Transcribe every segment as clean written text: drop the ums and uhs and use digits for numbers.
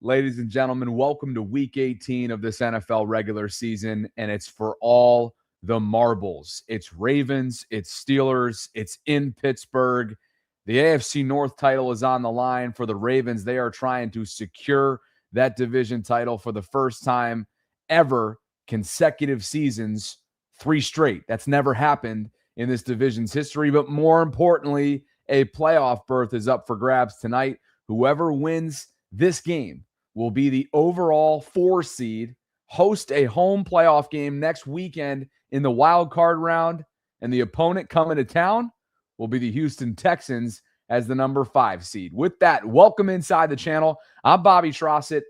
Ladies and gentlemen, welcome to Week 18 of this NFL regular season, and it's for all the marbles. It's Ravens, it's Steelers, it's in Pittsburgh. The AFC North title is on the line for the Ravens. They are trying to secure that division title for the first time ever, consecutive seasons, 3 straight. That's never happened in this division's history, but more importantly, a playoff berth is up for grabs tonight. Whoever wins this game will be the overall 4 seed, host a home playoff game next weekend in the wild card round, and the opponent coming to town will be the Houston Texans as the number 5 seed. With that, welcome inside the channel. I'm Bobby Trosset.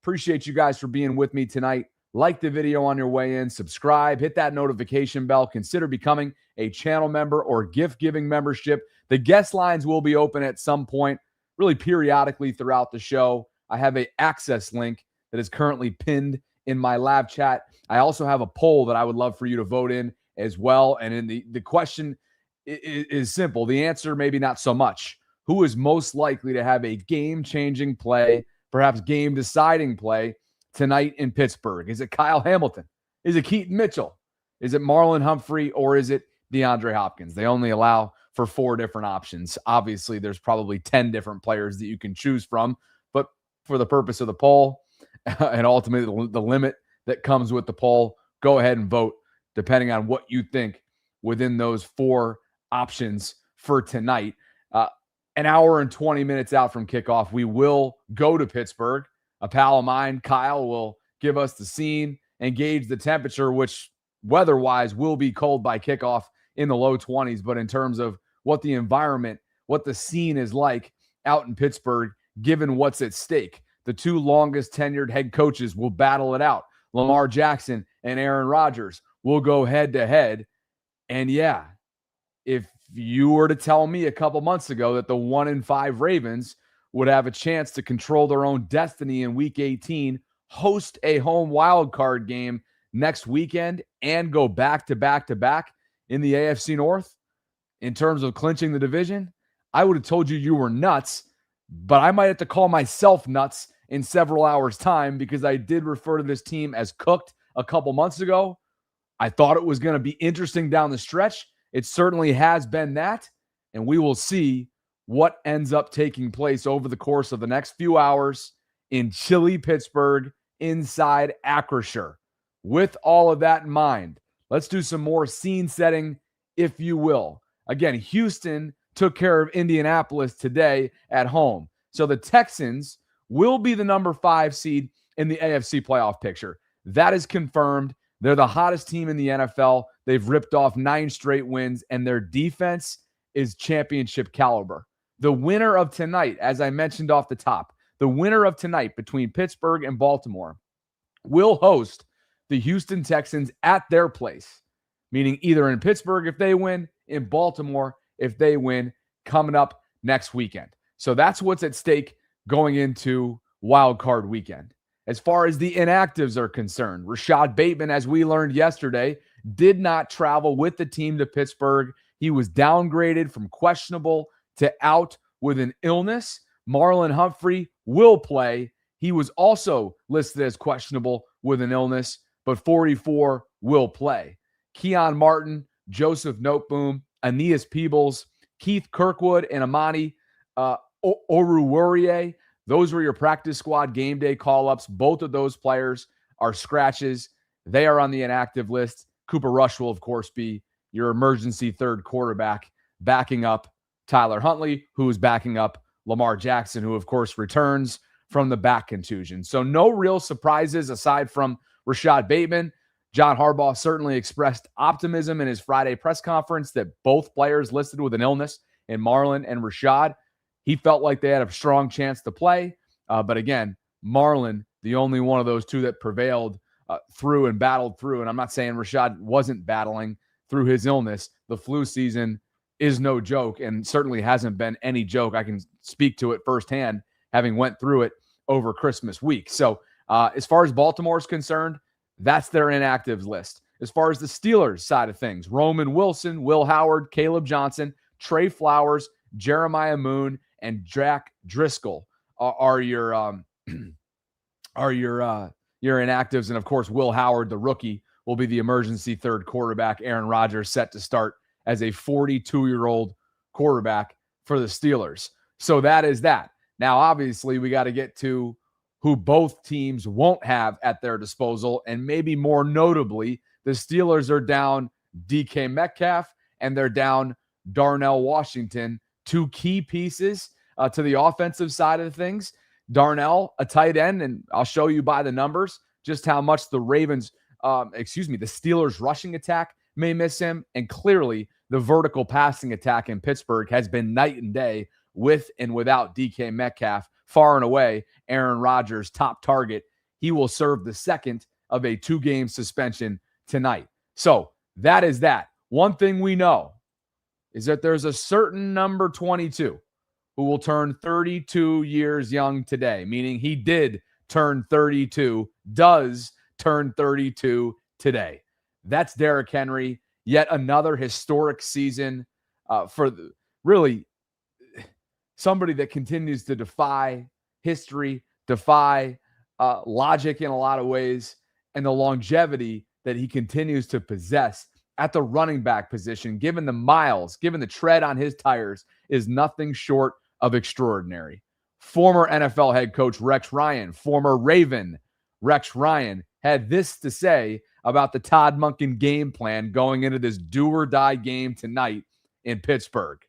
Appreciate you guys for being with me tonight. Like the video on your way in, subscribe, hit that notification bell, consider becoming a channel member or gift-giving membership. The guest lines will be open at some point, really periodically throughout the show. I have an access link that is currently pinned in my live chat. I also have a poll that I would love for you to vote in as well. And in the question is simple. The answer, maybe not so much. Who is most likely to have a game-changing play, perhaps game-deciding play tonight in Pittsburgh? Is it Kyle Hamilton? Is it Keaton Mitchell? Is it Marlon Humphrey? Or is it DeAndre Hopkins? They only allow for 4 different options. Obviously, there's probably 10 different players that you can choose from. But for the purpose of the poll and ultimately the limit that comes with the poll, go ahead and vote depending on what you think within those 4 options for tonight. An hour and 20 minutes out from kickoff, we will go to Pittsburgh. A pal of mine, Kyle, will give us the scene and gauge the temperature, which weather-wise will be cold by kickoff in the low 20s. But in terms of what the environment, what the scene is like out in Pittsburgh, given what's at stake, the 2 longest tenured head coaches will battle it out. Lamar Jackson and Aaron Rodgers will go head-to-head. And yeah, if you were to tell me a couple months ago that the 1-5 Ravens would have a chance to control their own destiny in Week 18, host a home wild card game next weekend, and go back-to-back-to-back in the AFC North in terms of clinching the division, I would have told you were nuts, but I might have to call myself nuts in several hours' time because I did refer to this team as cooked a couple months ago. I thought it was going to be interesting down the stretch. It certainly has been that, and we will see what ends up taking place over the course of the next few hours in chilly Pittsburgh inside Acrisure. With all of that in mind, let's do some more scene setting, if you will. Again, Houston took care of Indianapolis today at home. So the Texans will be the number 5 seed in the AFC playoff picture. That is confirmed. They're the hottest team in the NFL. They've ripped off 9 straight wins, and their defense is championship caliber. The winner of tonight, as I mentioned off the top, the winner of tonight between Pittsburgh and Baltimore will host the Houston Texans at their place, meaning either in Pittsburgh if they win, in Baltimore if they win, coming up next weekend. So that's what's at stake going into wild card weekend. As far as the inactives are concerned, Rashad Bateman, as we learned yesterday, did not travel with the team to Pittsburgh. He was downgraded from questionable to out with an illness. Marlon Humphrey will play. He was also listed as questionable with an illness, but 44 will play. Keon Martin, Joseph Noteboom, Aeneas Peebles, Keith Kirkwood, and Amani Oruwariye. Those were your practice squad game day call-ups. Both of those players are scratches. They are on the inactive list. Cooper Rush will, of course, be your emergency third quarterback, backing up Tyler Huntley, who is backing up Lamar Jackson, who, of course, returns from the back contusion. So no real surprises aside from Rashad Bateman. John Harbaugh certainly expressed optimism in his Friday press conference that both players listed with an illness, in Marlon and Rashad, he felt like they had a strong chance to play. But again, Marlon, the only one of those 2 that prevailed through and battled through. And I'm not saying Rashad wasn't battling through his illness. The flu season is no joke and certainly hasn't been any joke. I can speak to it firsthand, having went through it over Christmas week. So as far as Baltimore is concerned, that's their inactives list. As far as the Steelers side of things, Roman Wilson, Will Howard, Caleb Johnson, Trey Flowers, Jeremiah Moon, and Jack Driscoll are your are your inactives. And, of course, Will Howard, the rookie, will be the emergency third quarterback. Aaron Rodgers set to start as a 42-year-old quarterback for the Steelers. So that is that. Now, obviously, we got to get to who both teams won't have at their disposal. And maybe more notably, the Steelers are down DK Metcalf and they're down Darnell Washington, two key pieces to the offensive side of things. Darnell, a tight end, and I'll show you by the numbers just how much the the Steelers rushing attack may miss him. And clearly the vertical passing attack in Pittsburgh has been night and day with and without DK Metcalf. Far and away, Aaron Rodgers' top target. He will serve the second of a 2-game suspension tonight. So that is that. One thing we know is that there's a certain number 22 who will turn 32 years young today, meaning he did turn 32, does turn 32 today. That's Derrick Henry. Yet another historic season for really somebody that continues to defy history, defy logic in a lot of ways, and the longevity that he continues to possess at the running back position, given the miles, given the tread on his tires, is nothing short of extraordinary. Former NFL head coach Rex Ryan, former Raven Rex Ryan, had this to say about the Todd Monken game plan going into this do-or-die game tonight in Pittsburgh.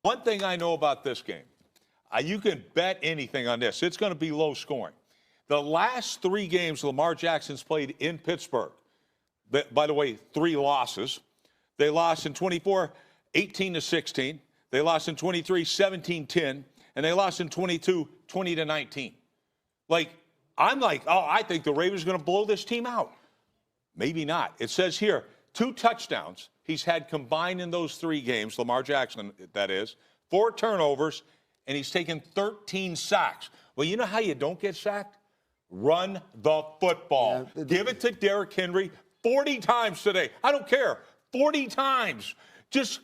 One thing I know about this game, you can bet anything on this. It's going to be low scoring. The last 3 games Lamar Jackson's played in Pittsburgh, by the way, 3 losses. They lost in 24, 18-16. They lost in 23, 17-10. And they lost in 22, 20-19. I think the Ravens are going to blow this team out. Maybe not. It says here, 2 touchdowns he's had combined in those 3 games, Lamar Jackson, that is, 4 turnovers, and he's taken 13 sacks. Well, you know how you don't get sacked? Run the football. Yeah, give it to Derrick Henry 40 times today. I don't care. 40 times. Just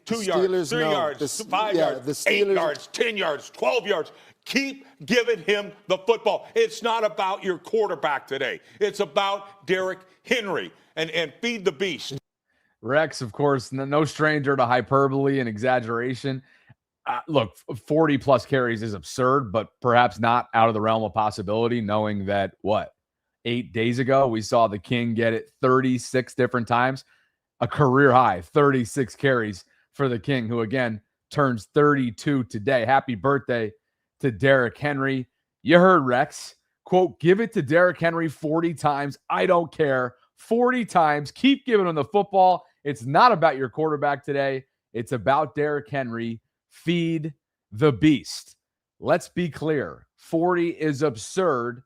2 yards, 3 yards, 5 yards, 8 yards, 10 yards, 12 yards. Keep giving him the football. It's not about your quarterback today. It's about Derrick Henry and feed the beast. Rex, of course, no stranger to hyperbole and exaggeration. Look, 40-plus carries is absurd, but perhaps not out of the realm of possibility, knowing that, 8 days ago, we saw the King get it 36 different times. A career high, 36 carries for the King, who, again, turns 32 today. Happy birthday to Derrick Henry. You heard Rex. Quote, give it to Derrick Henry 40 times. I don't care. 40 times. Keep giving him the football. It's not about your quarterback today. It's about Derrick Henry. Feed the beast. Let's be clear. 40 is absurd,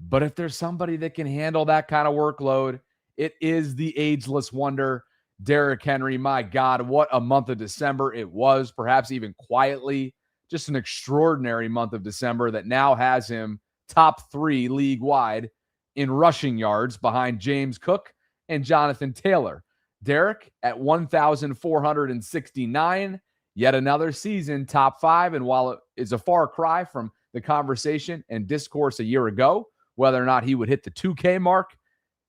but if there's somebody that can handle that kind of workload, it is the ageless wonder, Derrick Henry. My God, what a month of December it was, perhaps even quietly. Just an extraordinary month of December that now has him top 3 league-wide in rushing yards behind James Cook and Jonathan Taylor. Derrick at 1,469, yet another season top 5. And while it is a far cry from the conversation and discourse a year ago, whether or not he would hit the 2K mark,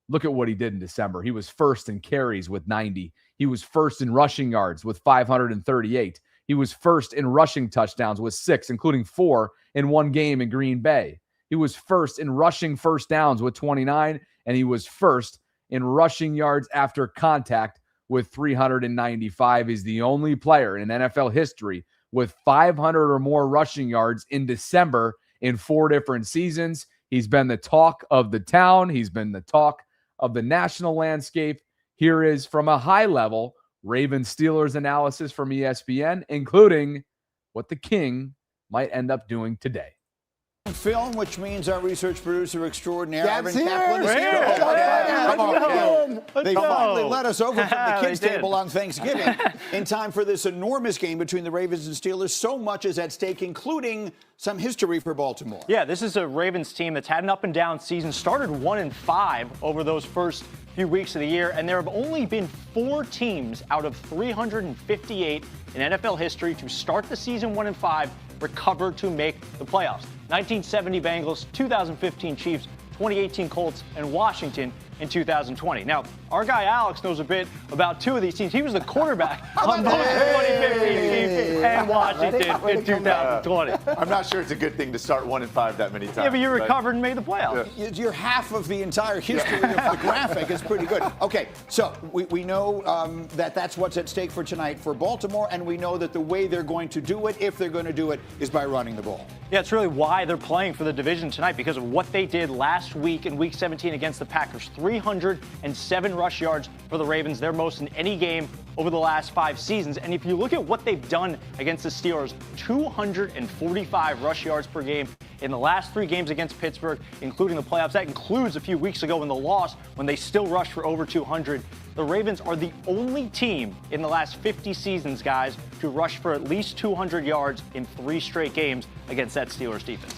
look at what he did in December. He was first in carries with 90. He was first in rushing yards with 538. He was first in rushing touchdowns with 6, including 4 in one game in Green Bay. He was first in rushing first downs with 29, and he was first in rushing yards after contact with 395. He's the only player in NFL history with 500 or more rushing yards in December in 4 different seasons. He's been the talk of the town. He's been the talk of the national landscape. Here is, from a high level, Ravens Steelers analysis from ESPN, including what the King might end up doing today. Film, which means our research producer extraordinaire, That's Evan Kaplan, is here. They finally let us over from the kids' table on Thanksgiving in time for this enormous game between the Ravens and Steelers. So much is at stake, including some history for Baltimore. Yeah, this is a Ravens team that's had an up-and-down season, started 1-5 over those first few weeks of the year, and there have only been 4 teams out of 358 in NFL history to start the season 1-5 recover to make the playoffs. 1970 Bengals, 2015 Chiefs, 2018 Colts, and Washington in 2020. Now, our guy Alex knows a bit about two of these teams. He was the quarterback on both 2015 Chiefs and Washington in 2020. I'm not sure it's a good thing to start 1-5 that many times. Yeah, but you recovered and made the playoffs. Yeah. You're half of the entire history of the graphic. Is pretty good. Okay, so we know that that's what's at stake for tonight for Baltimore, and we know that the way they're going to do it, if they're going to do it, is by running the ball. Yeah, it's really why they're playing for the division tonight, because of what they did last week in Week 17 against the Packers. 307 rush yards for the Ravens, their most in any game over the last 5 seasons. And if you look at what they've done against the Steelers, 245 rush yards per game in the last 3 games against Pittsburgh, including the playoffs. That includes a few weeks ago in the loss when they still rushed for over 200. The Ravens are the only team in the last 50 seasons, guys, to rush for at least 200 yards in 3 straight games against that Steelers defense.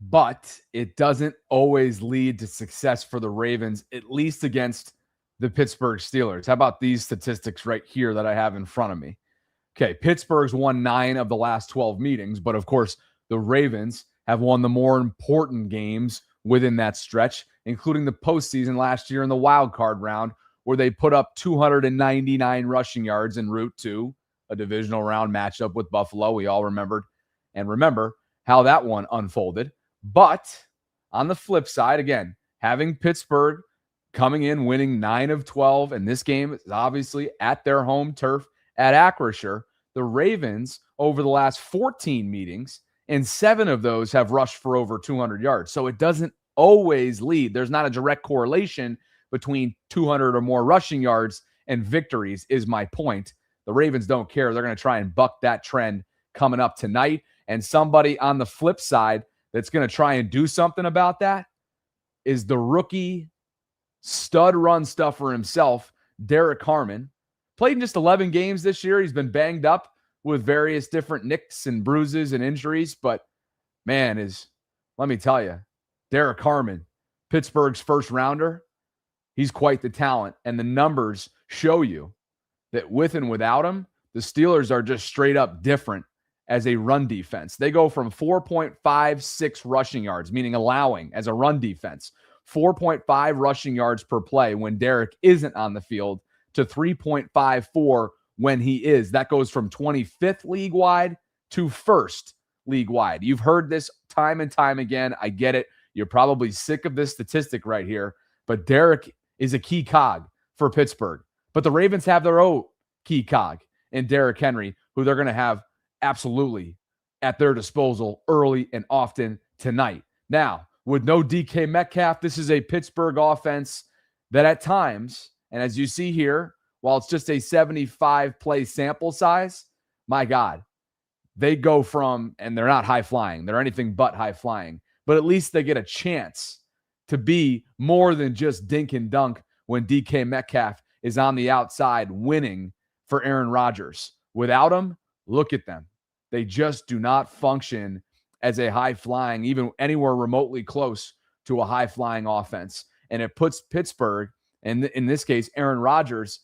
But it doesn't always lead to success for the Ravens, at least against the Pittsburgh Steelers. How about these statistics right here that I have in front of me? Okay, Pittsburgh's won 9 of the last 12 meetings, but of course, the Ravens have won the more important games within that stretch, including the postseason last year in the wild card round, where they put up 299 rushing yards en route to a divisional round matchup with Buffalo. We all remember how that one unfolded. But on the flip side, again, having Pittsburgh coming in, winning 9 of 12, and this game is obviously at their home turf at Acrisure, the Ravens, over the last 14 meetings, and 7 of those have rushed for over 200 yards. So it doesn't always lead. There's not a direct correlation between 200 or more rushing yards and victories, is my point. The Ravens don't care. They're going to try and buck that trend coming up tonight. And somebody on the flip side that's going to try and do something about that is the rookie stud run stuffer himself, Derrick Henry. Played in just 11 games this year. He's been banged up with various different nicks and bruises and injuries. But, man, let me tell you, Derrick Henry, Pittsburgh's first rounder, he's quite the talent. And the numbers show you that with and without him, the Steelers are just straight up different as a run defense. They go from 4.56 rushing yards, meaning allowing as a run defense, 4.5 rushing yards per play when Derrick isn't on the field, to 3.54 when he is. That goes from 25th league-wide to 1st league-wide. You've heard this time and time again. I get it. You're probably sick of this statistic right here, but Derrick is a key cog for Pittsburgh. But the Ravens have their own key cog in Derrick Henry, who they're going to have absolutely at their disposal early and often tonight. Now, with no DK Metcalf, this is a Pittsburgh offense that at times, and as you see here, while it's just a 75-play sample size, my God, they go from, and they're not high-flying. They're anything but high-flying. But at least they get a chance to be more than just dink and dunk when DK Metcalf is on the outside winning for Aaron Rodgers. Without him, look at them. They just do not function as a high-flying, even anywhere remotely close to a high-flying offense. And it puts Pittsburgh, and in this case, Aaron Rodgers,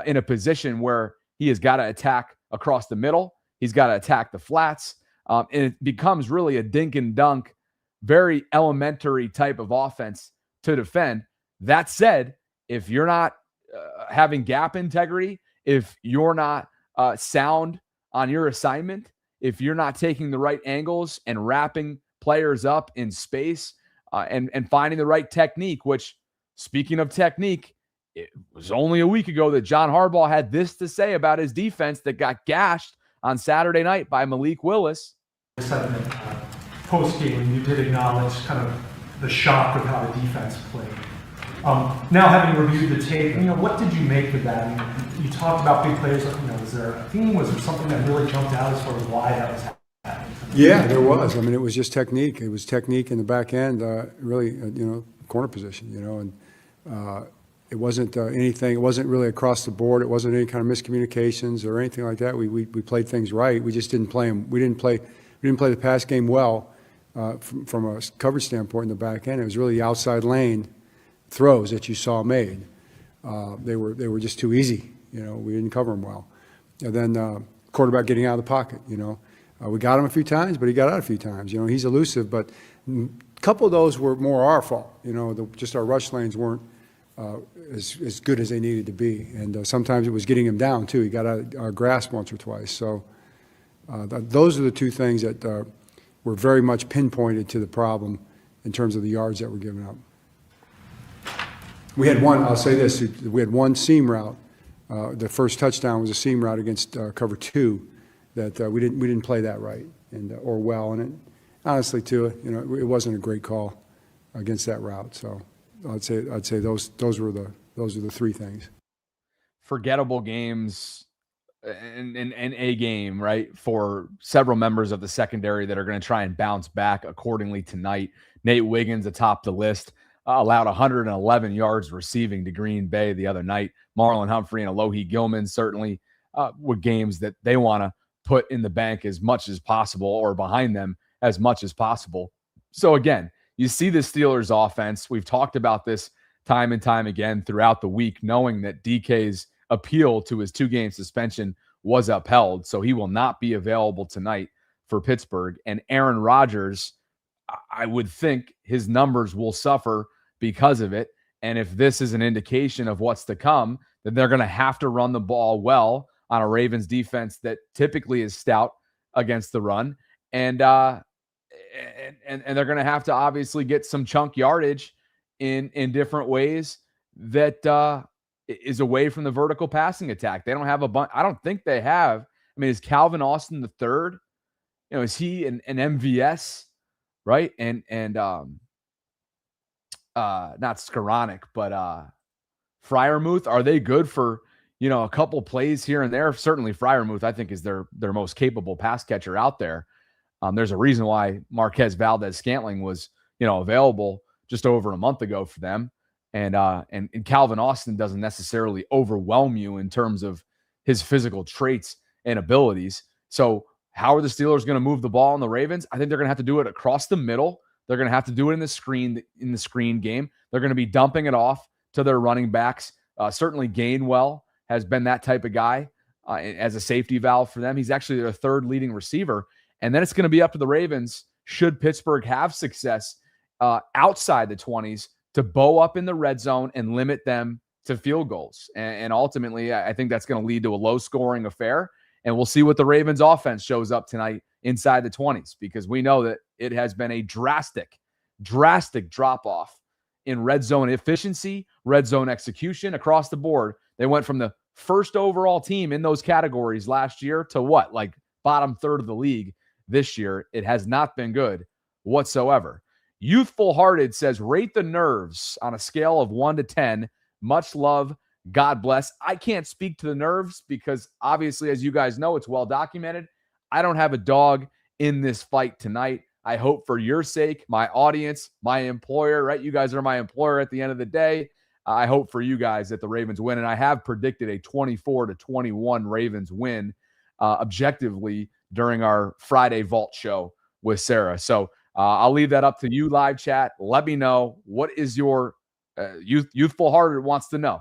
in a position where he has got to attack across the middle. He's got to attack the flats. And it becomes really a dink and dunk, very elementary type of offense to defend. That said, if you're not having gap integrity, if you're not sound on your assignment, if you're not taking the right angles and wrapping players up in space and finding the right technique, which, speaking of technique, it was only a week ago that John Harbaugh had this to say about his defense that got gashed on Saturday night by Malik Willis. Post-game, you did acknowledge kind of the shock of how the defense played. Now, having reviewed the tape, what did you make of that? You talked about big plays. Was there a theme? Was there something that really jumped out as far as why that was happening? Yeah, there was. I mean, it was just technique. It was technique in the back end, really, corner position, and it wasn't anything. It wasn't really across the board. It wasn't any kind of miscommunications or anything like that. We played things right. We just didn't play them. We didn't play the pass game well from a coverage standpoint in the back end. It was really the outside lane throws that you saw made. They were just too easy. We didn't cover them well. And then quarterback getting out of the pocket. We got him a few times, but he got out a few times. You know, he's elusive, but a couple of those were more our fault. You know, just our rush lanes weren't as good as they needed to be. And sometimes it was getting him down, too. He got out of our grasp once or twice. So those are the two things that were very much pinpointed to the problem in terms of the yards that were given up. We had one, I'll say this, we had one seam route. The first touchdown was a seam route against cover 2 that we didn't play that right or well. And it, honestly, too, you know, it wasn't a great call against that route. So I'd say those were the three things. Forgettable games in a game, right, for several members of the secondary that are going to try and bounce back accordingly tonight. Nate Wiggins atop the list, allowed 111 yards receiving to Green Bay the other night. Marlon Humphrey and Alohi Gilman certainly with games that they want to put in the bank as much as possible or behind them as much as possible. So again, you see the Steelers offense. We've talked about this time and time again throughout the week, knowing that DK's appeal to his 2-game suspension was upheld. So he will not be available tonight for Pittsburgh. And Aaron Rodgers, I would think his numbers will suffer because of it. And if this is an indication of what's to come, then they're going to have to run the ball well on a Ravens defense that typically is stout against the run. And they're going to have to obviously get some chunk yardage in different ways that is away from the vertical passing attack. They don't have a bunch. I don't think they have. I mean, is Calvin Austin the third? You know, is he an MVS, right? And not Skoranek, but Freiermuth. Are they good for, you know, a couple plays here and there? Certainly Freiermuth, I think, is their most capable pass catcher out there. There's a reason why Marquez Valdez-Scantling was, you know, available just over a month ago for them. And Calvin Austin doesn't necessarily overwhelm you in terms of his physical traits and abilities. So how are the Steelers going to move the ball on the Ravens? I think they're going to have to do it across the middle. They're going to have to do it in the screen game. They're going to be dumping it off to their running backs. Certainly Gainwell has been that type of guy as a safety valve for them. He's actually their third leading receiver. And then it's going to be up to the Ravens, should Pittsburgh have success outside the 20s, to bow up in the red zone and limit them to field goals. And ultimately, I think that's going to lead to a low-scoring affair. And we'll see what the Ravens offense shows up tonight inside the 20s, because we know that it has been a drastic drop-off in red zone efficiency, red zone execution across the board. They went from the first overall team in those categories last year to what? Like bottom third of the league this year. It has not been good whatsoever. Youthful Hearted says, rate the nerves on a scale of 1 to 10. Much love. God bless. I can't speak to the nerves because obviously, as you guys know, it's well documented. I don't have a dog in this fight tonight. I hope for your sake, my audience, my employer, right? You guys are my employer at the end of the day. I hope for you guys that the Ravens win. And I have predicted a 24-21 Ravens win objectively during our Friday Vault show with Sarah. So I'll leave that up to you, live chat. Let me know, what is your Youthful Hearted wants to know,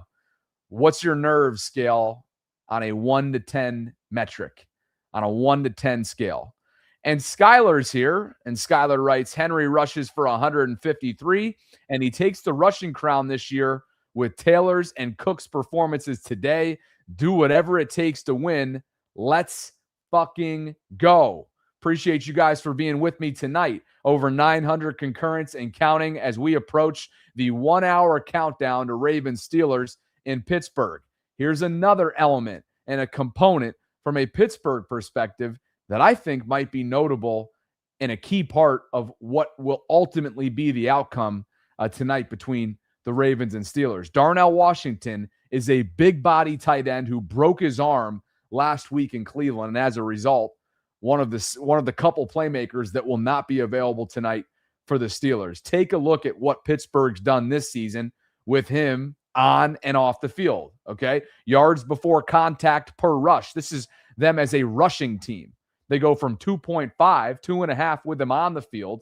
what's your nerve scale on a 1 to 10 metric, on a 1 to 10 scale? And Skylar's here, and Skylar writes, Henry rushes for 153, and he takes the rushing crown this year with Taylor's and Cook's performances today. Do whatever it takes to win. Let's fucking go. Appreciate you guys for being with me tonight. Over 900 concurrents and counting as we approach the 1 hour countdown to Ravens Steelers in Pittsburgh. Here's another element and a component from a Pittsburgh perspective that I think might be notable and a key part of what will ultimately be the outcome tonight between the Ravens and Steelers. Darnell Washington is a big body tight end who broke his arm last week in Cleveland, and as a result, one of the couple playmakers that will not be available tonight for the Steelers. Take a look at what Pittsburgh's done this season with him on and off the field, okay? Yards before contact per rush. This is them as a rushing team. They go from 2.5, 2.5 with him on the field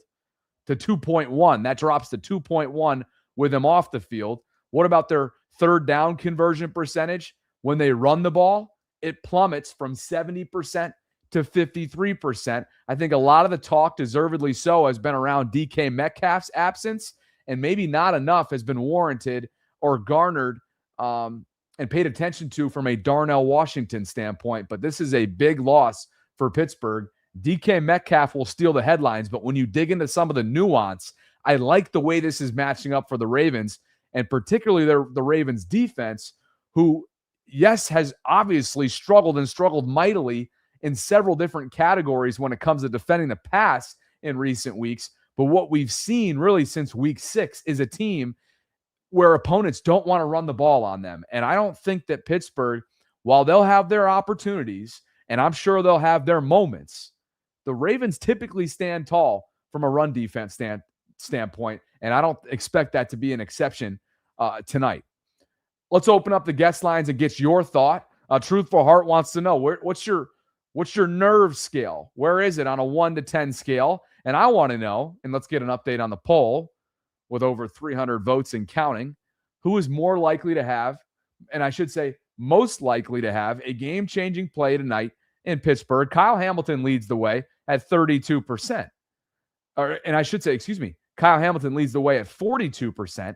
to 2.1. That drops to 2.1 with him off the field. What about their third down conversion percentage? When they run the ball, it plummets from 70% to to 53%. I think a lot of the talk, deservedly so, has been around DK Metcalf's absence, and maybe not enough has been warranted or garnered and paid attention to from a Darnell Washington standpoint. But this is a big loss for Pittsburgh. DK Metcalf will steal the headlines, but when you dig into some of the nuance, I like the way this is matching up for the Ravens, and particularly the Ravens defense, who, yes, has obviously struggled and struggled mightily in several different categories when it comes to defending the pass in recent weeks. But what we've seen really since week 6 is a team where opponents don't want to run the ball on them. And I don't think that Pittsburgh, while they'll have their opportunities, and I'm sure they'll have their moments, the Ravens typically stand tall from a run defense standpoint, and I don't expect that to be an exception tonight. Let's open up the guest lines and get your thought. Truthful Heart wants to know, what's your nerve scale? Where is it on a 1 to 10 scale? And I want to know, and let's get an update on the poll with over 300 votes and counting, who is more likely to have, and I should say most likely to have, a game-changing play tonight in Pittsburgh. Kyle Hamilton leads the way at 32%. And I should say, Kyle Hamilton leads the way at 42%.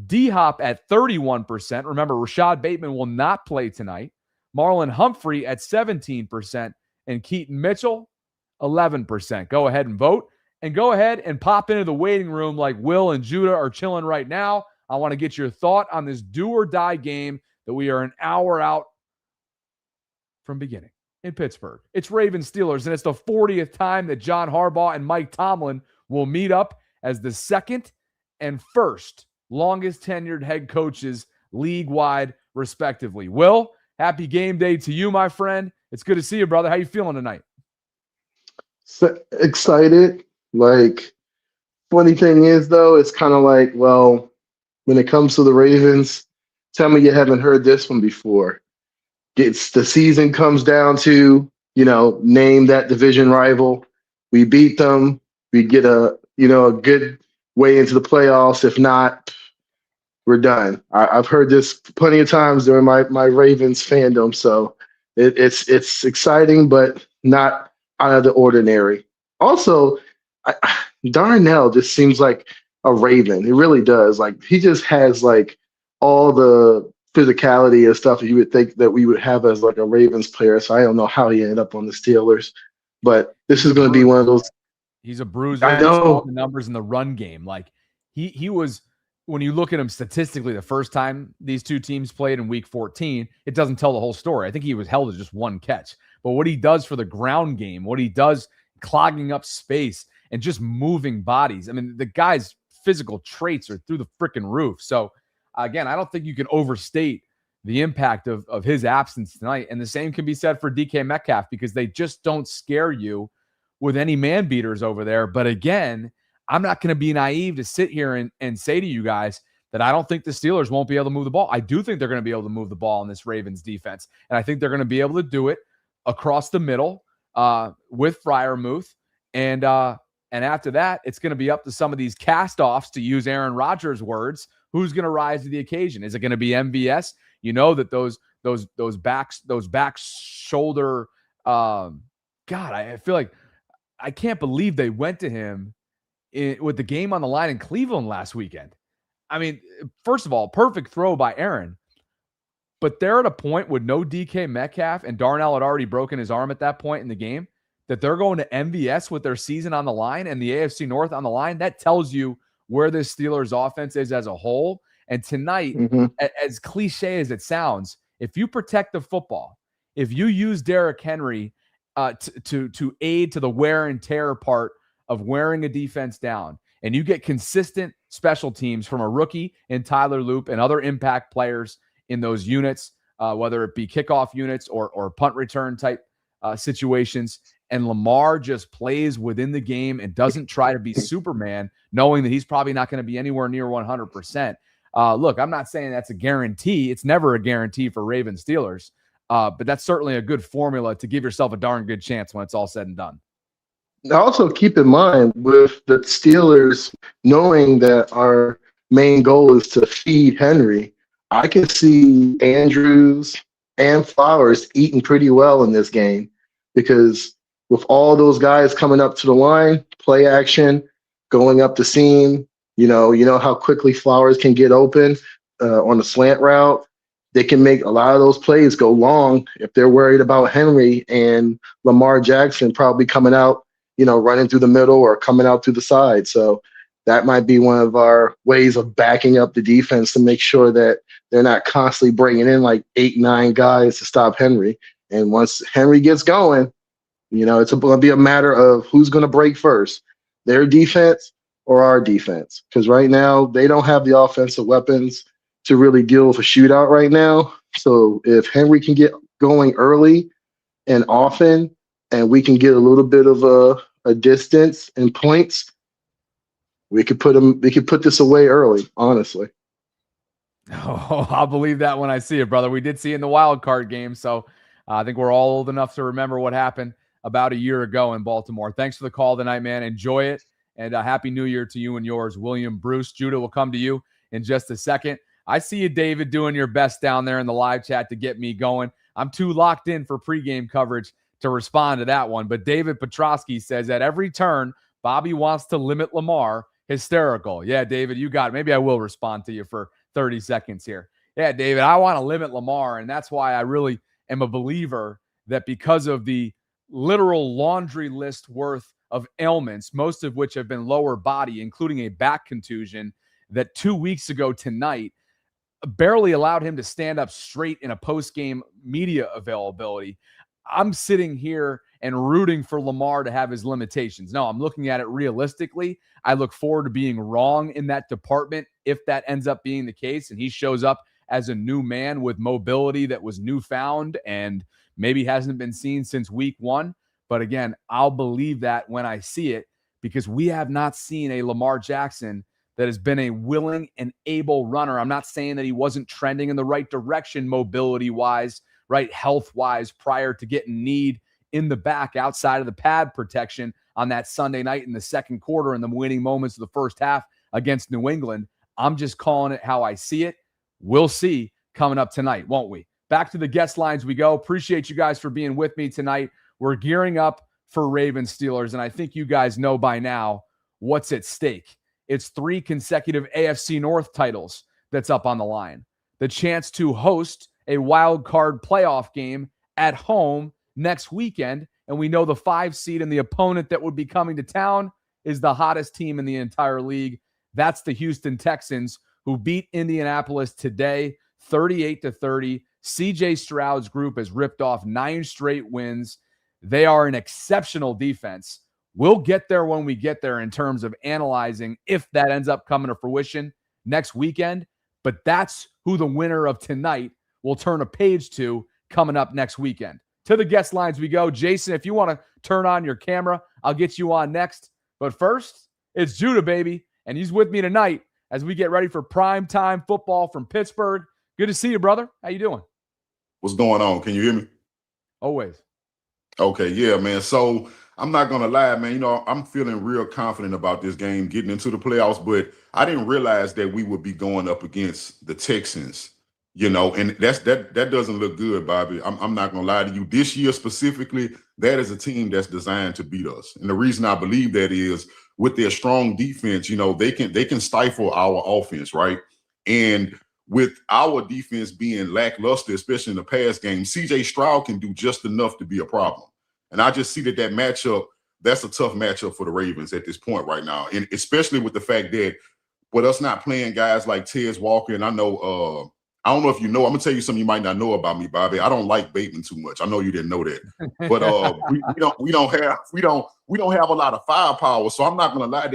D-Hop at 31%. Remember, Rashad Bateman will not play tonight. Marlon Humphrey at 17%. And Keaton Mitchell, 11%. Go ahead and vote. And go ahead and pop into the waiting room like Will and Judah are chilling right now. I want to get your thought on this do-or-die game that we are an hour out from beginning in Pittsburgh. It's Ravens Steelers, and it's the 40th time that John Harbaugh and Mike Tomlin will meet up as the second and first longest tenured head coaches league-wide, respectively. Will, happy game day to you, my friend. It's good to see you, brother. How you feeling tonight? So excited. Like, funny thing is, though, it's kind of like, well, when it comes to the Ravens, tell me you haven't heard this one before. The season comes down to, name that division rival. We beat them. We get a good way into the playoffs. If not, we're done. I've heard this plenty of times during my Ravens fandom. So it's exciting, but not out of the ordinary. Also, Darnell just seems like a Raven. It really does. Like, he just has like all the physicality and stuff that you would think that we would have as like a Ravens player. So I don't know how he ended up on the Steelers, but this is going to be one of those. He's a bruiser. I know the numbers in the run game. Like he was, when you look at him statistically, the first time these two teams played in week 14, it doesn't tell the whole story. I think he was held to just one catch, but what he does for the ground game, what he does clogging up space and just moving bodies. I mean, the guy's physical traits are through the freaking roof. So again, I don't think you can overstate the impact of his absence tonight. And the same can be said for DK Metcalf, because they just don't scare you with any man beaters over there. But again, I'm not going to be naive to sit here and say to you guys that I don't think the Steelers won't be able to move the ball. I do think they're going to be able to move the ball in this Ravens defense. And I think they're going to be able to do it across the middle with Freiermuth. And after that, it's going to be up to some of these cast-offs, to use Aaron Rodgers' words. Who's going to rise to the occasion? Is it going to be MVS? You know that those back shoulder. God, I feel like I can't believe they went to him with the game on the line in Cleveland last weekend. I mean, first of all, perfect throw by Aaron, but they're at a point with no DK Metcalf, and Darnell had already broken his arm at that point in the game, that they're going to MVS with their season on the line and the AFC North on the line. That tells you where this Steelers offense is as a whole. And tonight, as cliche as it sounds, if you protect the football, if you use Derrick Henry to aid to the wear and tear part of wearing a defense down, and you get consistent special teams from a rookie in Tyler Loop and other impact players in those units, whether it be kickoff units or punt return type situations, and Lamar just plays within the game and doesn't try to be Superman, knowing that he's probably not going to be anywhere near 100%. Look, I'm not saying that's a guarantee. It's never a guarantee for Ravens Steelers, but that's certainly a good formula to give yourself a darn good chance when it's all said and done. Also, keep in mind with the Steelers knowing that our main goal is to feed Henry, I can see Andrews and Flowers eating pretty well in this game, because with all those guys coming up to the line, play action, going up the seam, you know how quickly Flowers can get open on the slant route. They can make a lot of those plays go long if they're worried about Henry and Lamar Jackson probably coming out, running through the middle or coming out through the side. So that might be one of our ways of backing up the defense to make sure that they're not constantly bringing in like 8, 9 guys to stop Henry. And once Henry gets going, it's going to be a matter of who's going to break first, their defense or our defense. Because right now they don't have the offensive weapons to really deal with a shootout right now. So if Henry can get going early and often, and we can get a little bit of a distance and points, we could put this away early, honestly. Oh, I'll believe that when I see it, brother. We did see in the wild card game, so I think we're all old enough to remember what happened about a year ago in Baltimore. Thanks for the call tonight, man. Enjoy it, and Happy New Year to you and yours, William Bruce. Judah will come to you in just a second. I see you, David, doing your best down there in the live chat to get me going. I'm too locked in for pregame coverage to respond to that one. But David Petrosky says at every turn, Bobby wants to limit Lamar. Hysterical. Yeah, David, you got it. Maybe I will respond to you for 30 seconds here. Yeah, David, I want to limit Lamar, and that's why I really am a believer that because of the literal laundry list worth of ailments, most of which have been lower body, including a back contusion, that 2 weeks ago tonight barely allowed him to stand up straight in a post-game media availability. I'm sitting here and rooting for Lamar to have his limitations. No, I'm looking at it realistically. I look forward to being wrong in that department if that ends up being the case and he shows up as a new man with mobility that was newfound and maybe hasn't been seen since week 1. But again, I'll believe that when I see it because we have not seen a Lamar Jackson that has been a willing and able runner. I'm not saying that he wasn't trending in the right direction mobility-wise, right, health-wise, prior to getting kneed in the back outside of the pad protection on that Sunday night in the second quarter in the winning moments of the first half against New England. I'm just calling it how I see it. We'll see coming up tonight, won't we? Back to the guest lines we go. Appreciate you guys for being with me tonight. We're gearing up for Ravens Steelers, and I think you guys know by now what's at stake. It's 3 consecutive AFC North titles that's up on the line. The chance to host a wild card playoff game at home next weekend, and we know the 5 seed and the opponent that would be coming to town is the hottest team in the entire league. That's the Houston Texans, who beat Indianapolis today 38-30. CJ Stroud's group has ripped off 9 straight wins. They are an exceptional defense. We'll get there when we get there in terms of analyzing if that ends up coming to fruition next weekend. But that's who the winner of tonight will turn a page to coming up next weekend. To the guest lines we go. Jason, if you want to turn on your camera, I'll get you on next. But first, it's Judah, baby, and he's with me tonight as we get ready for primetime football from Pittsburgh. Good to see you, brother. How you doing? What's going on? Can you hear me? Always. Okay, yeah, man. So I'm not going to lie, man. I'm feeling real confident about this game, getting into the playoffs, but I didn't realize that we would be going up against the Texans, and that doesn't look good, Bobby. I'm not going to lie to you. This year specifically, that is a team that's designed to beat us. And the reason I believe that is with their strong defense, they can stifle our offense, right? And with our defense being lackluster, especially in the pass game, CJ Stroud can do just enough to be a problem. And I just see that matchup, that's a tough matchup for the Ravens at this point right now. And especially with the fact that with us not playing guys like Tez Walker, and I know, I don't know if you know, I'm going to tell you something you might not know about me, Bobby. I don't like Bateman too much. I know you didn't know that. But we don't have a lot of firepower. So I'm not going to lie.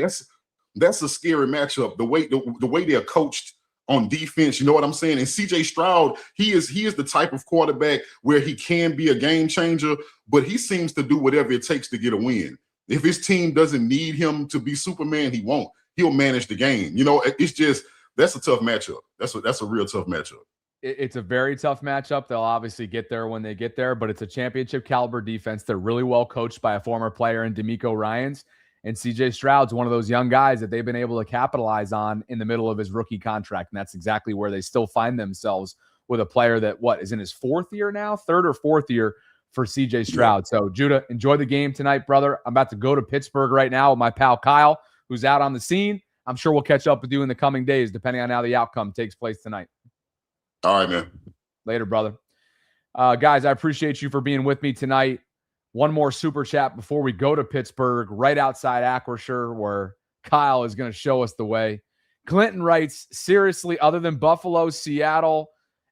That's a scary matchup. The way they're coached on defense, you know what I'm saying? And CJ Stroud, he is the type of quarterback where he can be a game changer, but he seems to do whatever it takes to get a win. If his team doesn't need him to be Superman, he won't. He'll manage the game. It's just, that's a tough matchup. That's a real tough matchup. It's a very tough matchup. They'll obviously get there when they get there, but it's a championship caliber defense. They're really well coached by a former player in D'Amico Ryans. And CJ Stroud's one of those young guys that they've been able to capitalize on in the middle of his rookie contract. And that's exactly where they still find themselves with a player that, is in his 4th year now, 3rd or 4th year for CJ Stroud. So, Judah, enjoy the game tonight, brother. I'm about to go to Pittsburgh right now with my pal Kyle, who's out on the scene. I'm sure we'll catch up with you in the coming days, depending on how the outcome takes place tonight. All right, man. Later, brother. Guys, I appreciate you for being with me tonight. One more super chat before we go to Pittsburgh, right outside Acrisure, where Kyle is going to show us the way. Clinton writes, seriously, other than Buffalo, Seattle,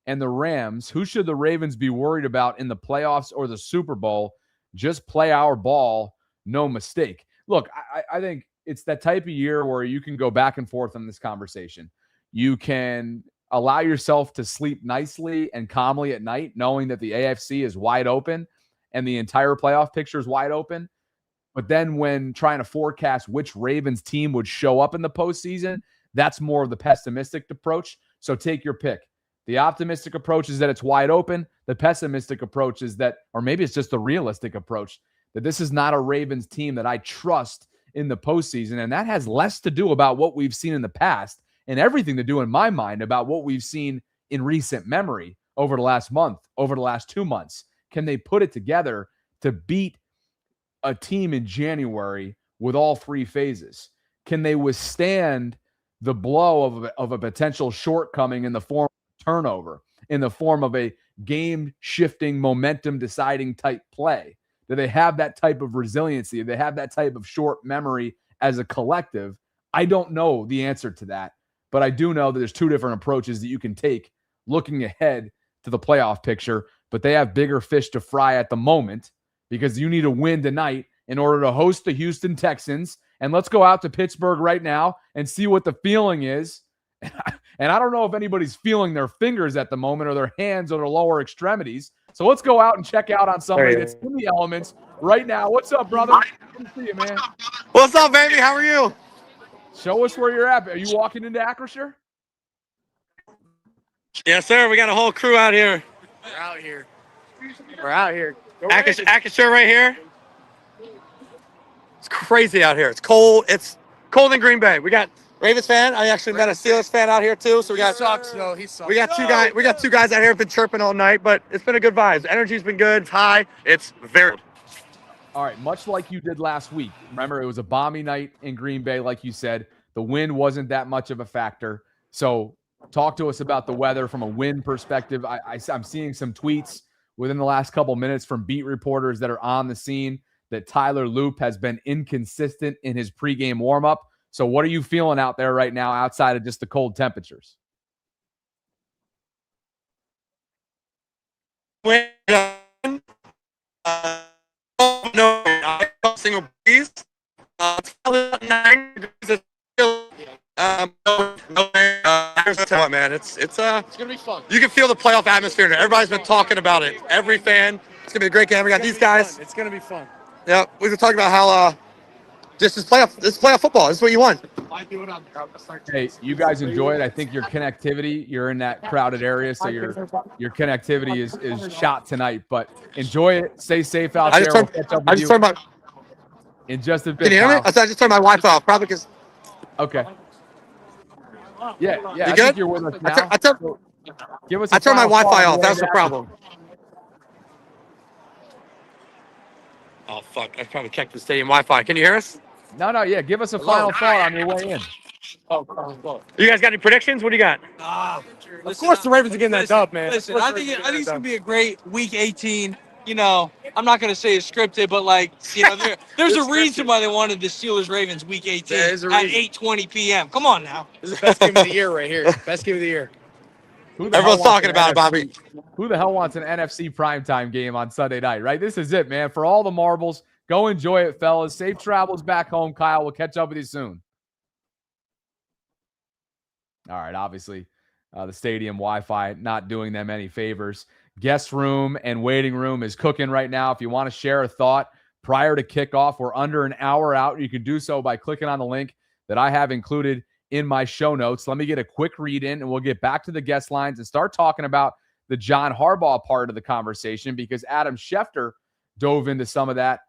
and the Rams, who should the Ravens be worried about in the playoffs or the Super Bowl? Just play our ball, no mistake. Look, I think it's that type of year where you can go back and forth on this conversation. You can allow yourself to sleep nicely and calmly at night, knowing that the AFC is wide open and the entire playoff picture is wide open. But then when trying to forecast which Ravens team would show up in the postseason, that's more of the pessimistic approach. So take your pick. The optimistic approach is that it's wide open. The pessimistic approach is that, or maybe it's just the realistic approach, that this is not a Ravens team that I trust in the postseason. And that has less to do about what we've seen in the past and everything to do, in my mind, about what we've seen in recent memory over the last month, over the last 2 months. Can they put it together to beat a team in January with all three phases? Can they withstand the blow of a potential shortcoming in the form of turnover, in the form of a game-shifting, momentum-deciding type play? Do they have that type of resiliency? Do they have that type of short memory as a collective? I don't know the answer to that, but I do know that there's two different approaches that you can take looking ahead to the playoff picture, but they have bigger fish to fry at the moment because you need to win tonight in order to host the Houston Texans. And let's go out to Pittsburgh right now and see what the feeling is. And I don't know if anybody's feeling their fingers at the moment or their hands or their lower extremities. So let's go out and check out on somebody that's in the elements right now. What's up, brother? Good to see you, man. What's up, baby? How are you? Show us where you're at. Are you walking into Acrisure? Yes, sir. We got a whole crew out here. We're out here. We're out here. Acrisure right here. It's crazy out here. It's cold. It's cold in Green Bay. We got Ravens fan. I actually met a Steelers fan out here too. So we got He sucks, though. He sucks. We got two guys. We got two guys out here who've been chirping all night, but it's been a good vibe. The energy's been good. It's high. It's very. All right, much like you did last week. Remember, it was a balmy night in Green Bay, like you said. The wind wasn't that much of a factor. So talk to us about the weather from a wind perspective. I'm seeing some tweets within the last couple minutes from beat reporters that are on the scene that Tyler Loop has been inconsistent in his pregame warmup. So what are you feeling out there right now outside of just the cold temperatures? No, single breeze. It's probably 9 degrees. Man, it's gonna be fun. You can feel the playoff atmosphere. Everybody's been talking about it. Every fan. It's gonna be a great game. We got these guys. It's gonna be fun. Yeah, we were talking about how this is playoff football. This is what you want. Hey, you guys enjoy it. I think your connectivity, you're in that crowded area, so your connectivity is shot tonight. But enjoy it. Stay safe out there. We'll catch up with you in just a bit. Can you hear me? I just turned my Wi-Fi off, probably because. Okay. Yeah. You I good? think you're with us now. Give us. I turned my Wi-Fi off. That's the problem. Oh fuck! I probably checked the stadium Wi-Fi. Can you hear us? No. Yeah. Give us a final thought on your way in. You guys got any predictions? What do you got? Of course, the Ravens are getting that dub, man. Listen, I think it's gonna be a great Week 18. You know, I'm not gonna say it's scripted, but there's a reason why they wanted the Steelers-Ravens Week 18 at 8:20 p.m. Come on now. This is the best game of the year right here. Best game of the year. Everyone's talking about it, Bobby. Who the hell wants an NFC primetime game on Sunday night, right? This is it, man. For all the marbles, go enjoy it, fellas. Safe travels back home, Kyle. We'll catch up with you soon. All right, obviously, the stadium Wi-Fi not doing them any favors. Guest room and waiting room is cooking right now. If you want to share a thought prior to kickoff, we're under an hour out. You can do so by clicking on the link that I have included in my show notes. Let me get a quick read in, and we'll get back to the guest lines and start talking about the John Harbaugh part of the conversation, because Adam Schefter dove into some of that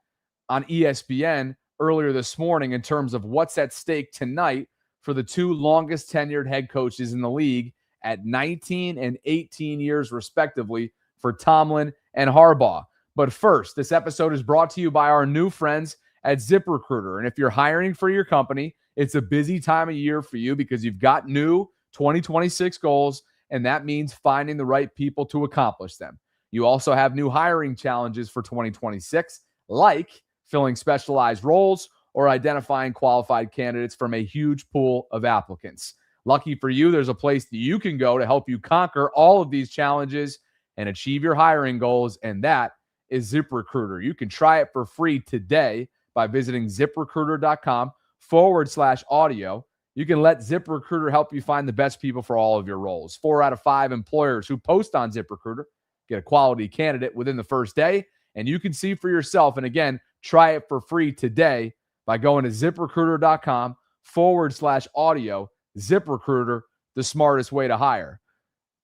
on ESPN earlier this morning in terms of what's at stake tonight for the two longest tenured head coaches in the league at 19 and 18 years respectively for Tomlin and Harbaugh. But first, this episode is brought to you by our new friends at ZipRecruiter. And if you're hiring for your company, it's a busy time of year for you because you've got new 2026 goals, and that means finding the right people to accomplish them. You also have new hiring challenges for 2026, like filling specialized roles or identifying qualified candidates from a huge pool of applicants. Lucky for you, there's a place that you can go to help you conquer all of these challenges and achieve your hiring goals, and that is ZipRecruiter. You can try it for free today by visiting ziprecruiter.com/audio. You can let ZipRecruiter help you find the best people for all of your roles. 4 out of 5 employers who post on ZipRecruiter get a quality candidate within the first day, and you can see for yourself. And again, try it for free today by going to ziprecruiter.com/audio. ZipRecruiter, the smartest way to hire.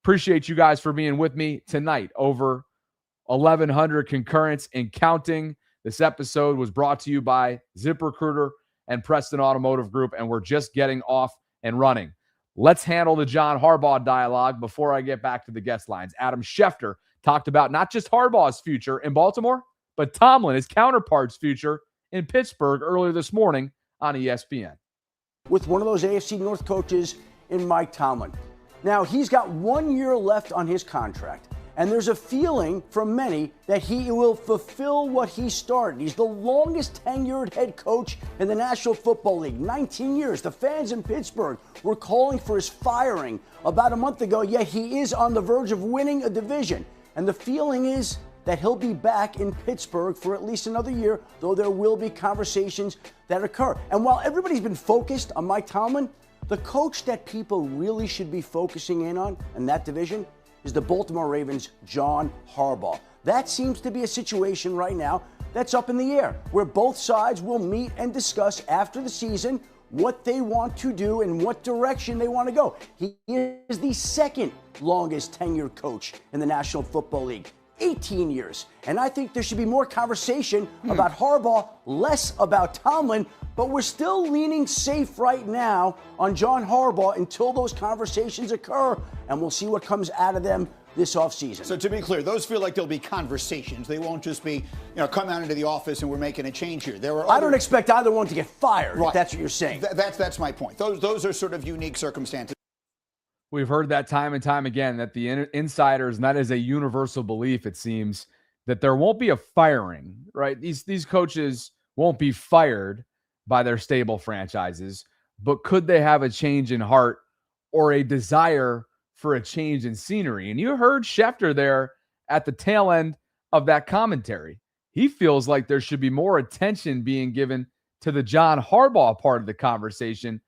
Appreciate you guys for being with me tonight. Over 1,100 concurrents and counting. This episode was brought to you by ZipRecruiter and Preston Automotive Group, and we're just getting off and running. Let's handle the John Harbaugh dialogue before I get back to the guest lines. Adam Schefter talked about not just Harbaugh's future in Baltimore, but Tomlin, his counterpart's future in Pittsburgh earlier this morning on ESPN. With one of those AFC North coaches in Mike Tomlin. Now, he's got 1 year left on his contract, and there's a feeling from many that he will fulfill what he started. He's the longest tenured head coach in the National Football League, 19 years. The fans in Pittsburgh were calling for his firing about a month ago, yet he is on the verge of winning a division. And the feeling is that he'll be back in Pittsburgh for at least another year, though there will be conversations that occur. And while everybody's been focused on Mike Tomlin, the coach that people really should be focusing in on in that division is the Baltimore Ravens' John Harbaugh. That seems to be a situation right now that's up in the air, where both sides will meet and discuss after the season what they want to do and what direction they want to go. He is the second longest tenured coach in the National Football League. 18 years. And I think there should be more conversation about Harbaugh, less about Tomlin, but we're still leaning safe right now on John Harbaugh until those conversations occur, and we'll see what comes out of them this offseason. So to be clear, those feel like there'll be conversations. They won't just be, come out into the office and we're making a change here. I don't expect either one to get fired, right, if that's what you're saying. That's my point. Those are sort of unique circumstances. We've heard that time and time again, that the insiders, and that is a universal belief, it seems, that there won't be a firing, right? These coaches won't be fired by their stable franchises, but could they have a change in heart or a desire for a change in scenery? And you heard Schefter there at the tail end of that commentary. He feels like there should be more attention being given to the John Harbaugh part of the conversation,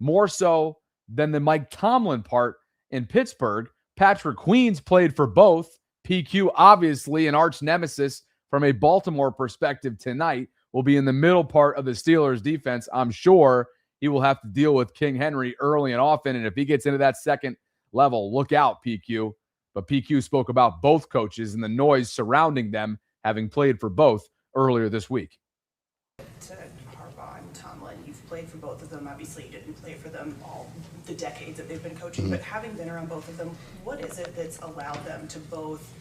more so than the Mike Tomlin part in Pittsburgh. Patrick Queens played for both. PQ, obviously an arch nemesis from a Baltimore perspective tonight, will be in the middle part of the Steelers defense. I'm sure he will have to deal with King Henry early and often, and if he gets into that second level, look out, PQ. But PQ spoke about both coaches and the noise surrounding them, having played for both earlier this week. To Harbaugh and Tomlin, you've played for both of them. Obviously, you didn't play for them all the decades that they've been coaching, but having been around both of them, what is it that's allowed them to both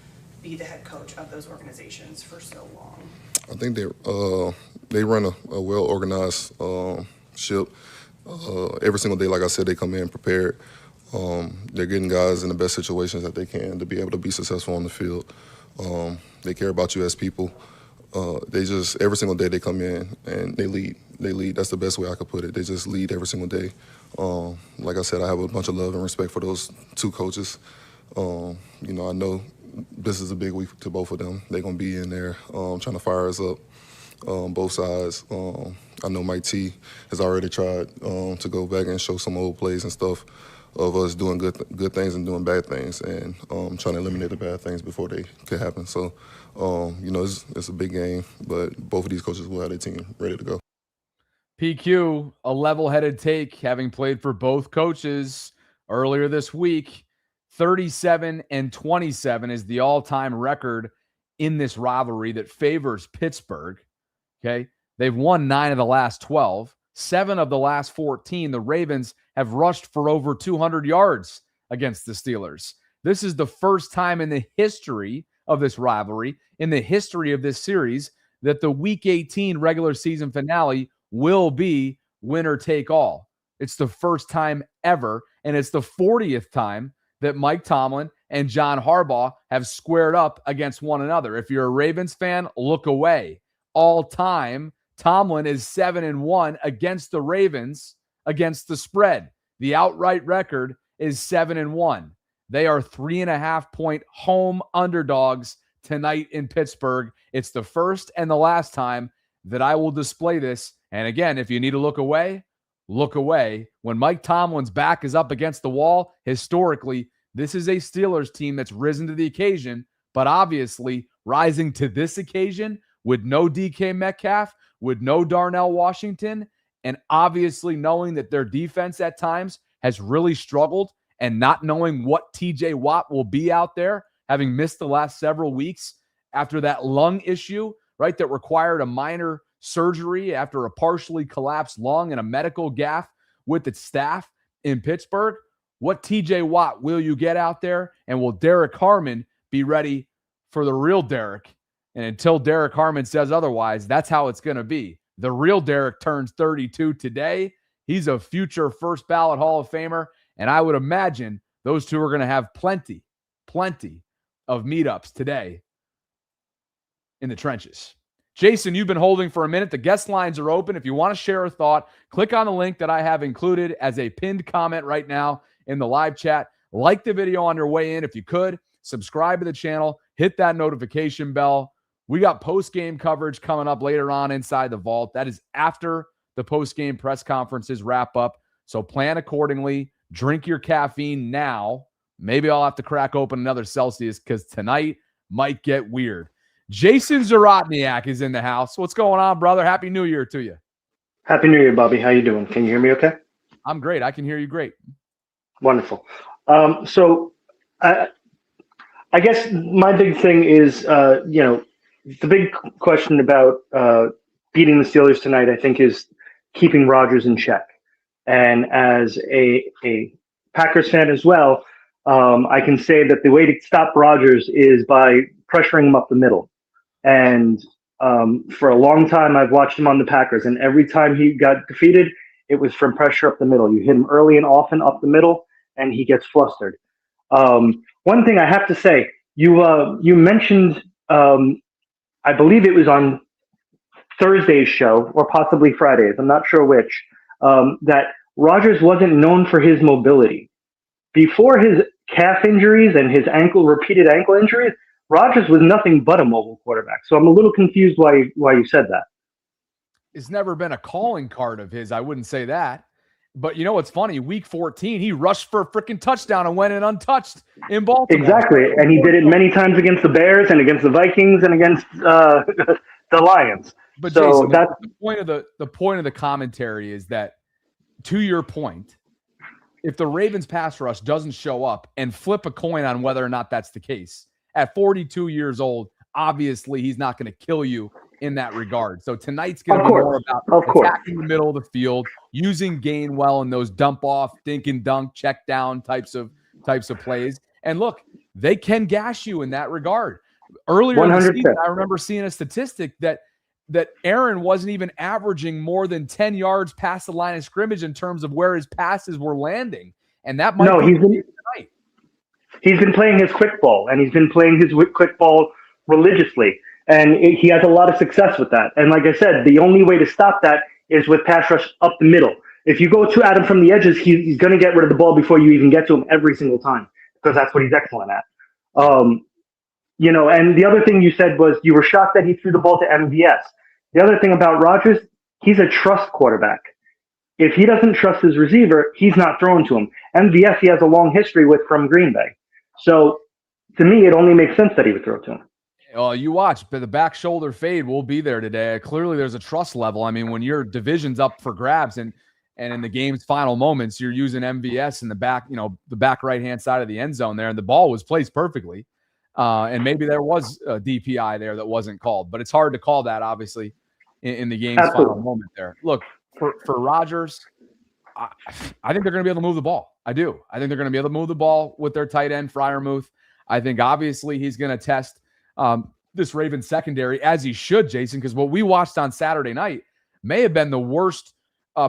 be the head coach of those organizations for so long? I think they run a well-organized ship. Every single day, like I said, they come in prepared. They're getting guys in the best situations that they can to be able to be successful on the field. They care about you as people. They just, every single day they come in and they lead. That's the best way I could put it. They just lead every single day. Like I said, I have a bunch of love and respect for those two coaches. I know this is a big week to both of them. They're going to be in there trying to fire us up, both sides. I know Mike T has already tried to go back and show some old plays and stuff of us doing good things and doing bad things, and trying to eliminate the bad things before they could happen. So, it's a big game, but both of these coaches will have their team ready to go. PQ, a level-headed take, having played for both coaches earlier this week. 37-27 is the all-time record in this rivalry that favors Pittsburgh. Okay, they've won 9 of the last 12. 7 of the last 14, the Ravens have rushed for over 200 yards against the Steelers. This is the first time in the history of this rivalry, in the history of this series, that the Week 18 regular season finale will be winner take all. It's the first time ever, and it's the 40th time that Mike Tomlin and John Harbaugh have squared up against one another. If you're a Ravens fan, look away. All time, Tomlin is 7-1 against the Ravens against the spread. The outright record is 7-1. They are 3.5-point home underdogs tonight in Pittsburgh. It's the first and the last time that I will display this. And again, if you need to look away, look away. When Mike Tomlin's back is up against the wall, historically, this is a Steelers team that's risen to the occasion, but obviously rising to this occasion with no DK Metcalf, with no Darnell Washington, and obviously knowing that their defense at times has really struggled and not knowing what TJ Watt will be out there, having missed the last several weeks after that lung issue, right, that required a minor surgery after a partially collapsed lung and a medical gaffe with its staff in Pittsburgh. What TJ Watt will you get out there? And will Derrick Harmon be ready for the real Derrick? And until Derrick Harmon says otherwise, that's how it's going to be. The real Derrick turns 32 today. He's a future first ballot Hall of Famer. And I would imagine those two are going to have plenty of meetups today in the trenches. Jason, you've been holding for a minute. The guest lines are open. If you want to share a thought, click on the link that I have included as a pinned comment right now in the live chat. Like the video on your way in if you could. Subscribe to the channel. Hit that notification bell. We got post-game coverage coming up later on inside the vault. That is after the post-game press conferences wrap up. So plan accordingly. Drink your caffeine now. Maybe I'll have to crack open another Celsius because tonight might get weird. Jason Zaratniak is in the house. What's going on, brother? Happy New Year to you. Happy New Year, Bobby. How you doing? Can you hear me okay? I'm great. I can hear you great. Wonderful. So I guess my big thing is, the big question about beating the Steelers tonight, I think, is keeping Rodgers in check. And as a Packers fan as well, I can say that the way to stop Rodgers is by pressuring him up the middle. And for a long time, I've watched him on the Packers, and every time he got defeated, it was from pressure up the middle. You hit him early and often up the middle, and he gets flustered. One thing I have to say, you mentioned, I believe it was on Thursday's show, or possibly Friday's, I'm not sure which, that Rodgers wasn't known for his mobility. Before his calf injuries and his repeated ankle injuries, Rodgers was nothing but a mobile quarterback. So I'm a little confused why you said that. It's never been a calling card of his. I wouldn't say that. But you know what's funny? Week 14, he rushed for a freaking touchdown and went in untouched in Baltimore. Exactly. And he did it many times against the Bears and against the Vikings and against the Lions. But so Jason, that's the point of the commentary is that, to your point, if the Ravens pass rush doesn't show up, and flip a coin on whether or not that's the case, at 42 years old, obviously he's not going to kill you in that regard. So tonight's going to be more about attacking the middle of the field, using Gainwell in those dump off, dink and dunk, check down types of plays. And look, they can gash you in that regard. Earlier in the season, I remember seeing a statistic that Aaron wasn't even averaging more than 10 yards past the line of scrimmage in terms of where his passes were landing. And that might be tonight. He's been playing his quick ball, and he's been playing his quick ball religiously. And he has a lot of success with that. And like I said, the only way to stop that is with pass rush up the middle. If you go to Adam from the edges, he's going to get rid of the ball before you even get to him every single time, because that's what he's excellent at. And the other thing you said was you were shocked that he threw the ball to MVS. The other thing about Rodgers, he's a trust quarterback. If he doesn't trust his receiver, he's not throwing to him. MVS, he has a long history with from Green Bay. So to me, it only makes sense that he would throw to him. Well, you watch, but the back shoulder fade will be there today. Clearly, there's a trust level. I mean, when your division's up for grabs and in the game's final moments, you're using MVS in the back, the back right-hand side of the end zone there, and the ball was placed perfectly. And maybe there was a DPI there that wasn't called, but it's hard to call that, obviously, in the game's final moment there. Look, for Rodgers, I think they're going to be able to move the ball. I do. I think they're going to be able to move the ball with their tight end, Freiermuth. I think, obviously, he's going to test this Ravens secondary, as he should, Jason, because what we watched on Saturday night may have been the worst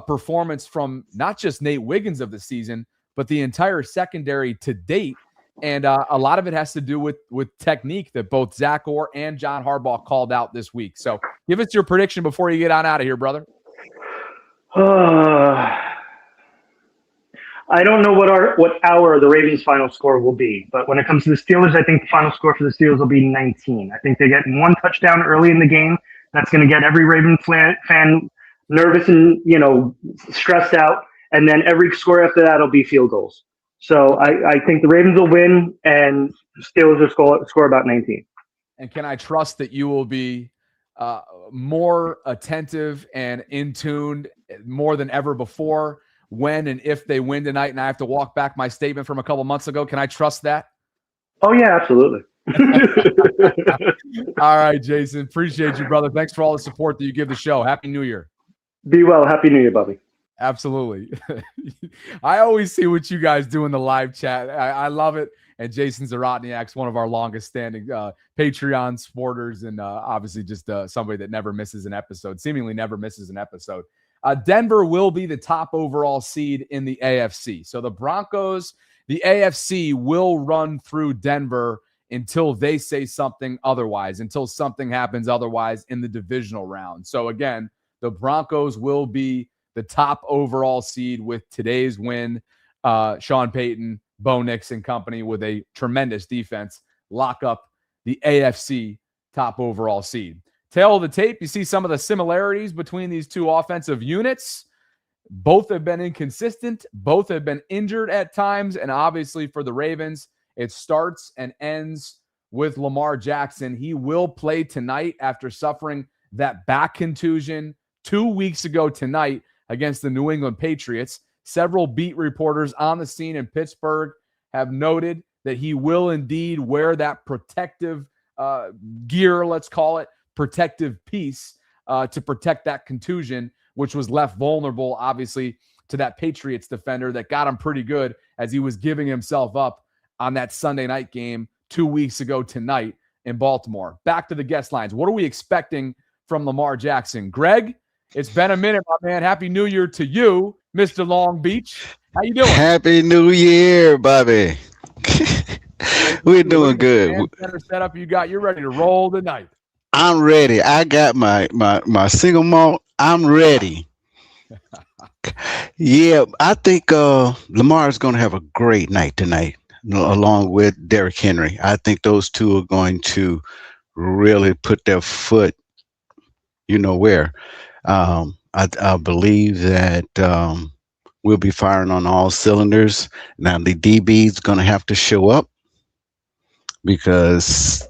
performance from not just Nate Wiggins of the season, but the entire secondary to date. And a lot of it has to do with technique that both Zach Orr and John Harbaugh called out this week. So give us your prediction before you get on out of here, brother. I don't know what the Ravens' final score will be, but when it comes to the Steelers, I think the final score for the Steelers will be 19. I think they get one touchdown early in the game. That's going to get every Raven fan nervous and stressed out, and then every score after that will be field goals. So I think the Ravens will win, and the Steelers will score about 19. And can I trust that you will be more attentive and in tune more than ever before when and if they win tonight, and I have to walk back my statement from a couple months ago? Can I trust that? Oh, yeah, absolutely. All right, Jason. Appreciate you, brother. Thanks for all the support that you give the show. Happy New Year. Be well. Happy New Year, Bobby. Absolutely. I always see what you guys do in the live chat. I love it. And Jason Zarotniak's one of our longest standing Patreon supporters, and obviously just somebody that never misses an episode, seemingly never misses an episode. Denver will be the top overall seed in the AFC. So the Broncos, the AFC will run through Denver until they say something otherwise, until something happens otherwise in the divisional round. So again, the Broncos will be the top overall seed with today's win. Sean Payton, Bo Nix and company with a tremendous defense lock up the AFC top overall seed. Tail of the tape, you see some of the similarities between these two offensive units. Both have been inconsistent. Both have been injured at times. And obviously for the Ravens, it starts and ends with Lamar Jackson. He will play tonight after suffering that back contusion 2 weeks ago tonight against the New England Patriots. Several beat reporters on the scene in Pittsburgh have noted that he will indeed wear that protective gear, let's call it, protective piece to protect that contusion, which was left vulnerable, obviously, to that Patriots defender that got him pretty good as he was giving himself up on that Sunday night game 2 weeks ago tonight in Baltimore. Back to the guest lines. What are we expecting from Lamar Jackson? Greg, it's been a minute, my man. Happy New Year to you, Mr. Long Beach. How you doing? Happy New Year, Bobby. We're doing good. Better setup you got. You're ready to roll tonight. I'm ready. I got my single malt. I'm ready. Yeah, I think Lamar is going to have a great night tonight, along with Derrick Henry. I think those two are going to really put their foot, where. I believe that we'll be firing on all cylinders. Now, the DB is going to have to show up because,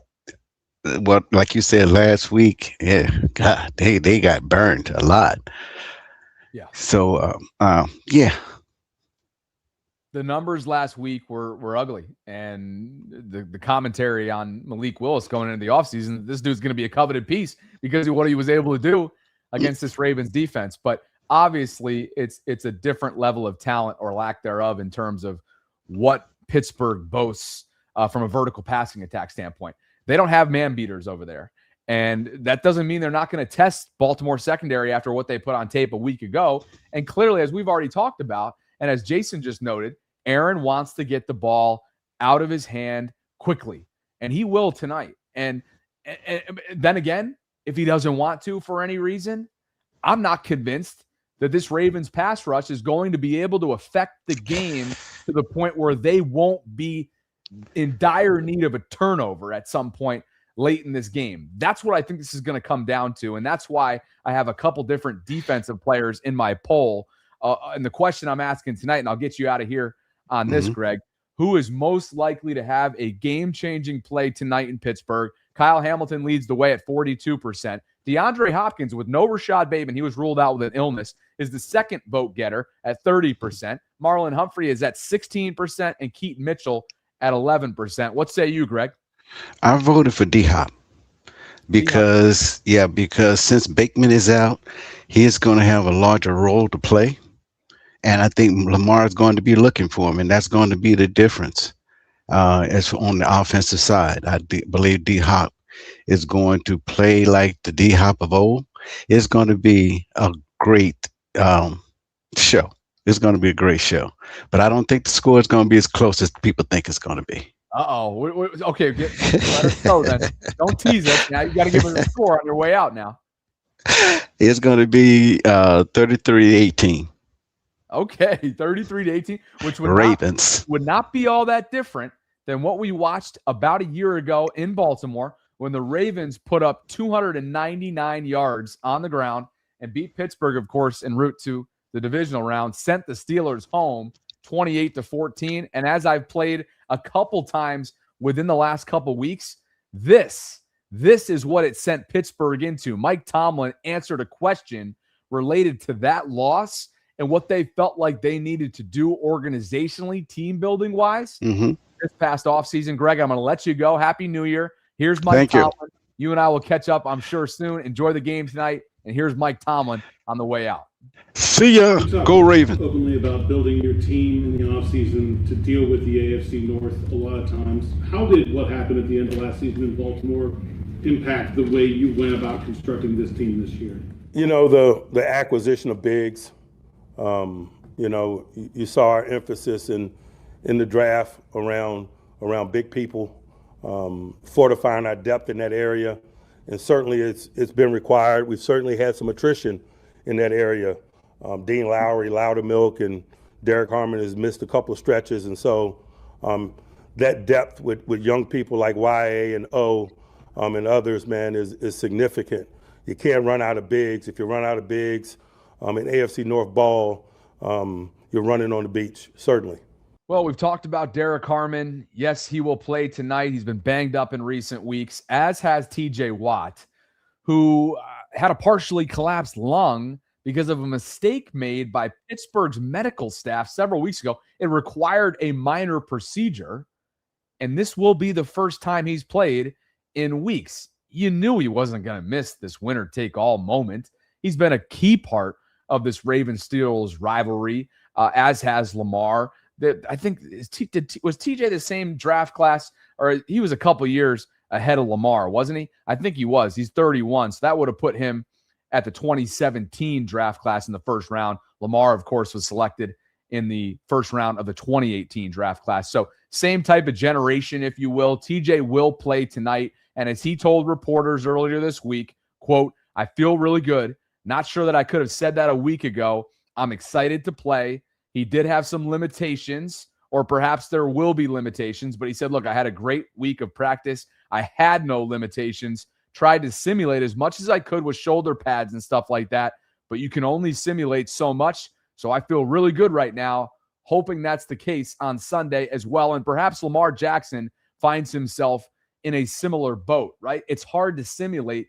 like you said last week, yeah, God, they got burned a lot. Yeah. So, yeah. The numbers last week were ugly, and the commentary on Malik Willis going into the offseason, this dude's going to be a coveted piece because of what he was able to do against this Ravens defense. But obviously it's a different level of talent or lack thereof in terms of what Pittsburgh boasts from a vertical passing attack standpoint. They don't have man beaters over there. And that doesn't mean they're not going to test Baltimore secondary after what they put on tape a week ago. And clearly, as we've already talked about, and as Jason just noted, Aaron wants to get the ball out of his hand quickly. And he will tonight. And then again, if he doesn't want to for any reason, I'm not convinced that this Ravens pass rush is going to be able to affect the game to the point where they won't be in dire need of a turnover at some point late in this game. That's what I think this is going to come down to, and that's why I have a couple different defensive players in my poll. And the question I'm asking tonight, and I'll get you out of here on this, Greg, who is most likely to have a game-changing play tonight in Pittsburgh? Kyle Hamilton leads the way at 42%. DeAndre Hopkins, with no Rashad Bateman, he was ruled out with an illness, is the second vote getter at 30%. Marlon Humphrey is at 16%, and Keaton Mitchell at 11%. What say you, Greg? I voted for D-Hop because since Bateman is out, he is going to have a larger role to play. And I think Lamar is going to be looking for him, and that's going to be the difference as on the offensive side. I believe D-Hop is going to play like the D-Hop of old. It's going to be a great show. It's going to be a great show. But I don't think the score is going to be as close as people think it's going to be. Uh-oh. Okay, let us know then. Don't tease us. Now you got to give us a score on your way out now. It's going to be 33-18. Okay, 33-18, which Ravens would not be all that different than what we watched about a year ago in Baltimore when the Ravens put up 299 yards on the ground and beat Pittsburgh, of course, en route to the divisional round, sent the Steelers home 28-14. And as I've played a couple times within the last couple weeks, this is what it sent Pittsburgh into. Mike Tomlin answered a question related to that loss and what they felt like they needed to do organizationally, team building wise, this past offseason. Greg, I'm going to let you go. Happy New Year. Here's Mike Tomlin. You and I will catch up, I'm sure, soon. Enjoy the game tonight. And here's Mike Tomlin on the way out. See ya. Go Ravens. Openly about building your team in the offseason to deal with the AFC North a lot of times. How did what happened at the end of last season in Baltimore impact the way you went about constructing this team this year? You know, the acquisition of bigs. You know, you saw our emphasis in the draft around big people, fortifying our depth in that area, and certainly it's been required. We've certainly had some attrition in that area. Dean Lowry, Loudermilk, and Derrick Henry has missed a couple of stretches, and so that depth with young people like YA and O and others, man, is significant. You can't run out of bigs. If you run out of bigs in AFC North ball, you're running on the beach, certainly. Well, we've talked about Derrick Henry. Yes, he will play tonight. He's been banged up in recent weeks, as has TJ Watt, who had a partially collapsed lung because of a mistake made by Pittsburgh's medical staff several weeks ago. It required a minor procedure, and this will be the first time he's played in weeks. You knew he wasn't going to miss this winner-take-all moment. He's been a key part of this Ravens-Steelers rivalry, as has Lamar. I think, was TJ the same draft class, or he was a couple years ahead of Lamar, wasn't he? I think he was. He's 31, so that would have put him at the 2017 draft class in the first round. Lamar, of course, was selected in the first round of the 2018 draft class. So same type of generation, if you will. TJ will play tonight, and as he told reporters earlier this week, quote, "I feel really good. Not sure that I could have said that a week ago. I'm excited to play." He did have some limitations, or perhaps there will be limitations, but he said, look, I had a great week of practice. I had no limitations. Tried to simulate as much as I could with shoulder pads and stuff like that, but you can only simulate so much. So I feel really good right now, hoping that's the case on Sunday as well. And perhaps Lamar Jackson finds himself in a similar boat, right? It's hard to simulate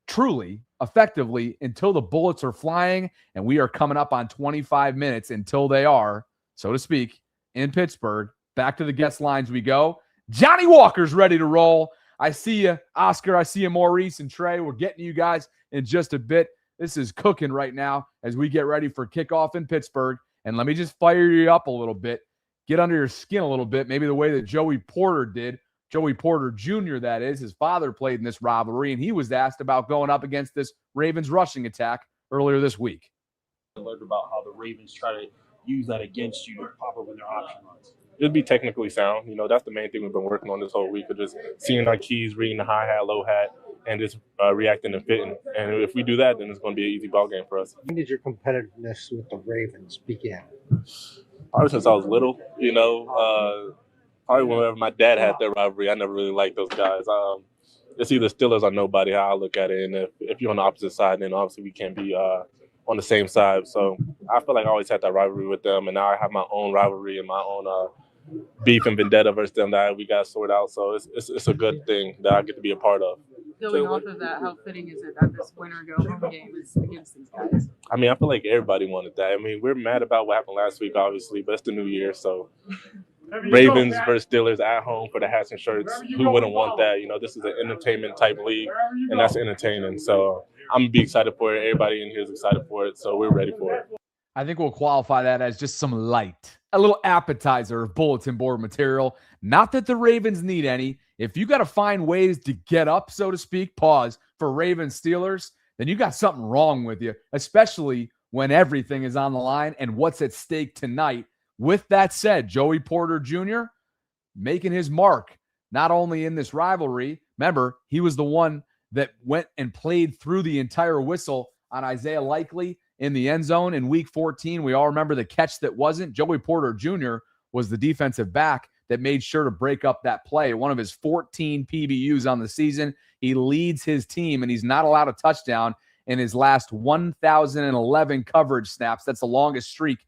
truly effectively until the bullets are flying, and we are coming up on 25 minutes until they are, so to speak, in Pittsburgh. Back to the guest lines we go. Johnny Walker's ready to roll. I see you, Oscar. I see you, Maurice and Trey. We're getting to you guys in just a bit. This is cooking right now as we get ready for kickoff in Pittsburgh. And let me just fire you up a little bit, get under your skin a little bit, maybe the way that Joey Porter did. Joey Porter Jr., that is. His father played in this rivalry, and he was asked about going up against this Ravens rushing attack earlier this week. I learned about how the Ravens try to use that against you to pop up in their option runs. It'd be technically sound. You know, that's the main thing we've been working on this whole week, of just seeing our keys, reading the high hat, low hat, and just reacting and fitting. And if we do that, then it's going to be an easy ball game for us. When did your competitiveness with the Ravens begin? Probably since I was little, you know. Probably whenever my dad had that rivalry, I never really liked those guys. It's either Steelers or nobody, how I look at it. And if you're on the opposite side, then obviously we can't be on the same side. So I feel like I always had that rivalry with them, and now I have my own rivalry and my own beef and vendetta versus them that we got sorted out. So it's a good thing that I get to be a part of. Going off of that, how fitting is it that this winner go home game is against these guys? I mean, I feel like everybody wanted that. I mean, we're mad about what happened last week, obviously, but it's the new year, so Ravens versus Steelers at home for the hats and shirts. Who wouldn't want that? You know, this is an entertainment type league, and that's entertaining. So I'm going to be excited for it. Everybody in here is excited for it, so we're ready for it. I think we'll qualify that as just some light a little appetizer of bulletin board material. Not that the Ravens need any. If you got to find ways to get up, so to speak, pause, for Ravens Steelers, then you got something wrong with you, especially when everything is on the line and what's at stake tonight. With that said, Joey Porter Jr. making his mark, not only in this rivalry. Remember, he was the one that went and played through the entire whistle on Isaiah Likely in the end zone in week 14. We all remember the catch that wasn't. Joey Porter Jr. was the defensive back that made sure to break up that play. One of his 14 PBUs on the season. He leads his team, and he's not allowed a touchdown in his last 1,011 coverage snaps. That's the longest streak,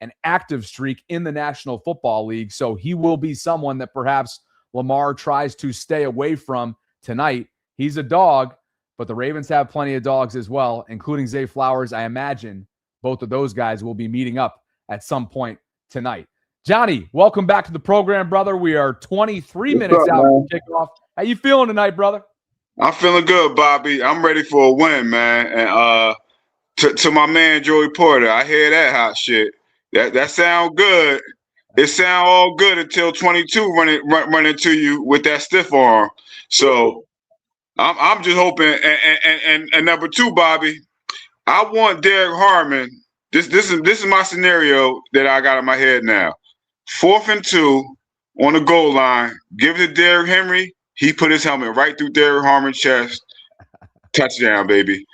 an active streak in the National Football League. So he will be someone that perhaps Lamar tries to stay away from tonight. He's a dog, but the Ravens have plenty of dogs as well, including Zay Flowers. I imagine both of those guys will be meeting up at some point tonight. Johnny, welcome back to the program, brother. We are 23 minutes out from kickoff. How you feeling tonight, brother? I'm feeling good, Bobby. I'm ready for a win, man. And to my man Joey Porter, I hear that hot shit. That sound good. It sound all good until 22 run into you with that stiff arm. So I'm just hoping. And number two, Bobby, I want Derrick Harmon. This is my scenario that I got in my head now. 4th and 2 on the goal line. Give it to Derrick Henry. He put his helmet right through Derrick Harmon's chest. Touchdown, baby.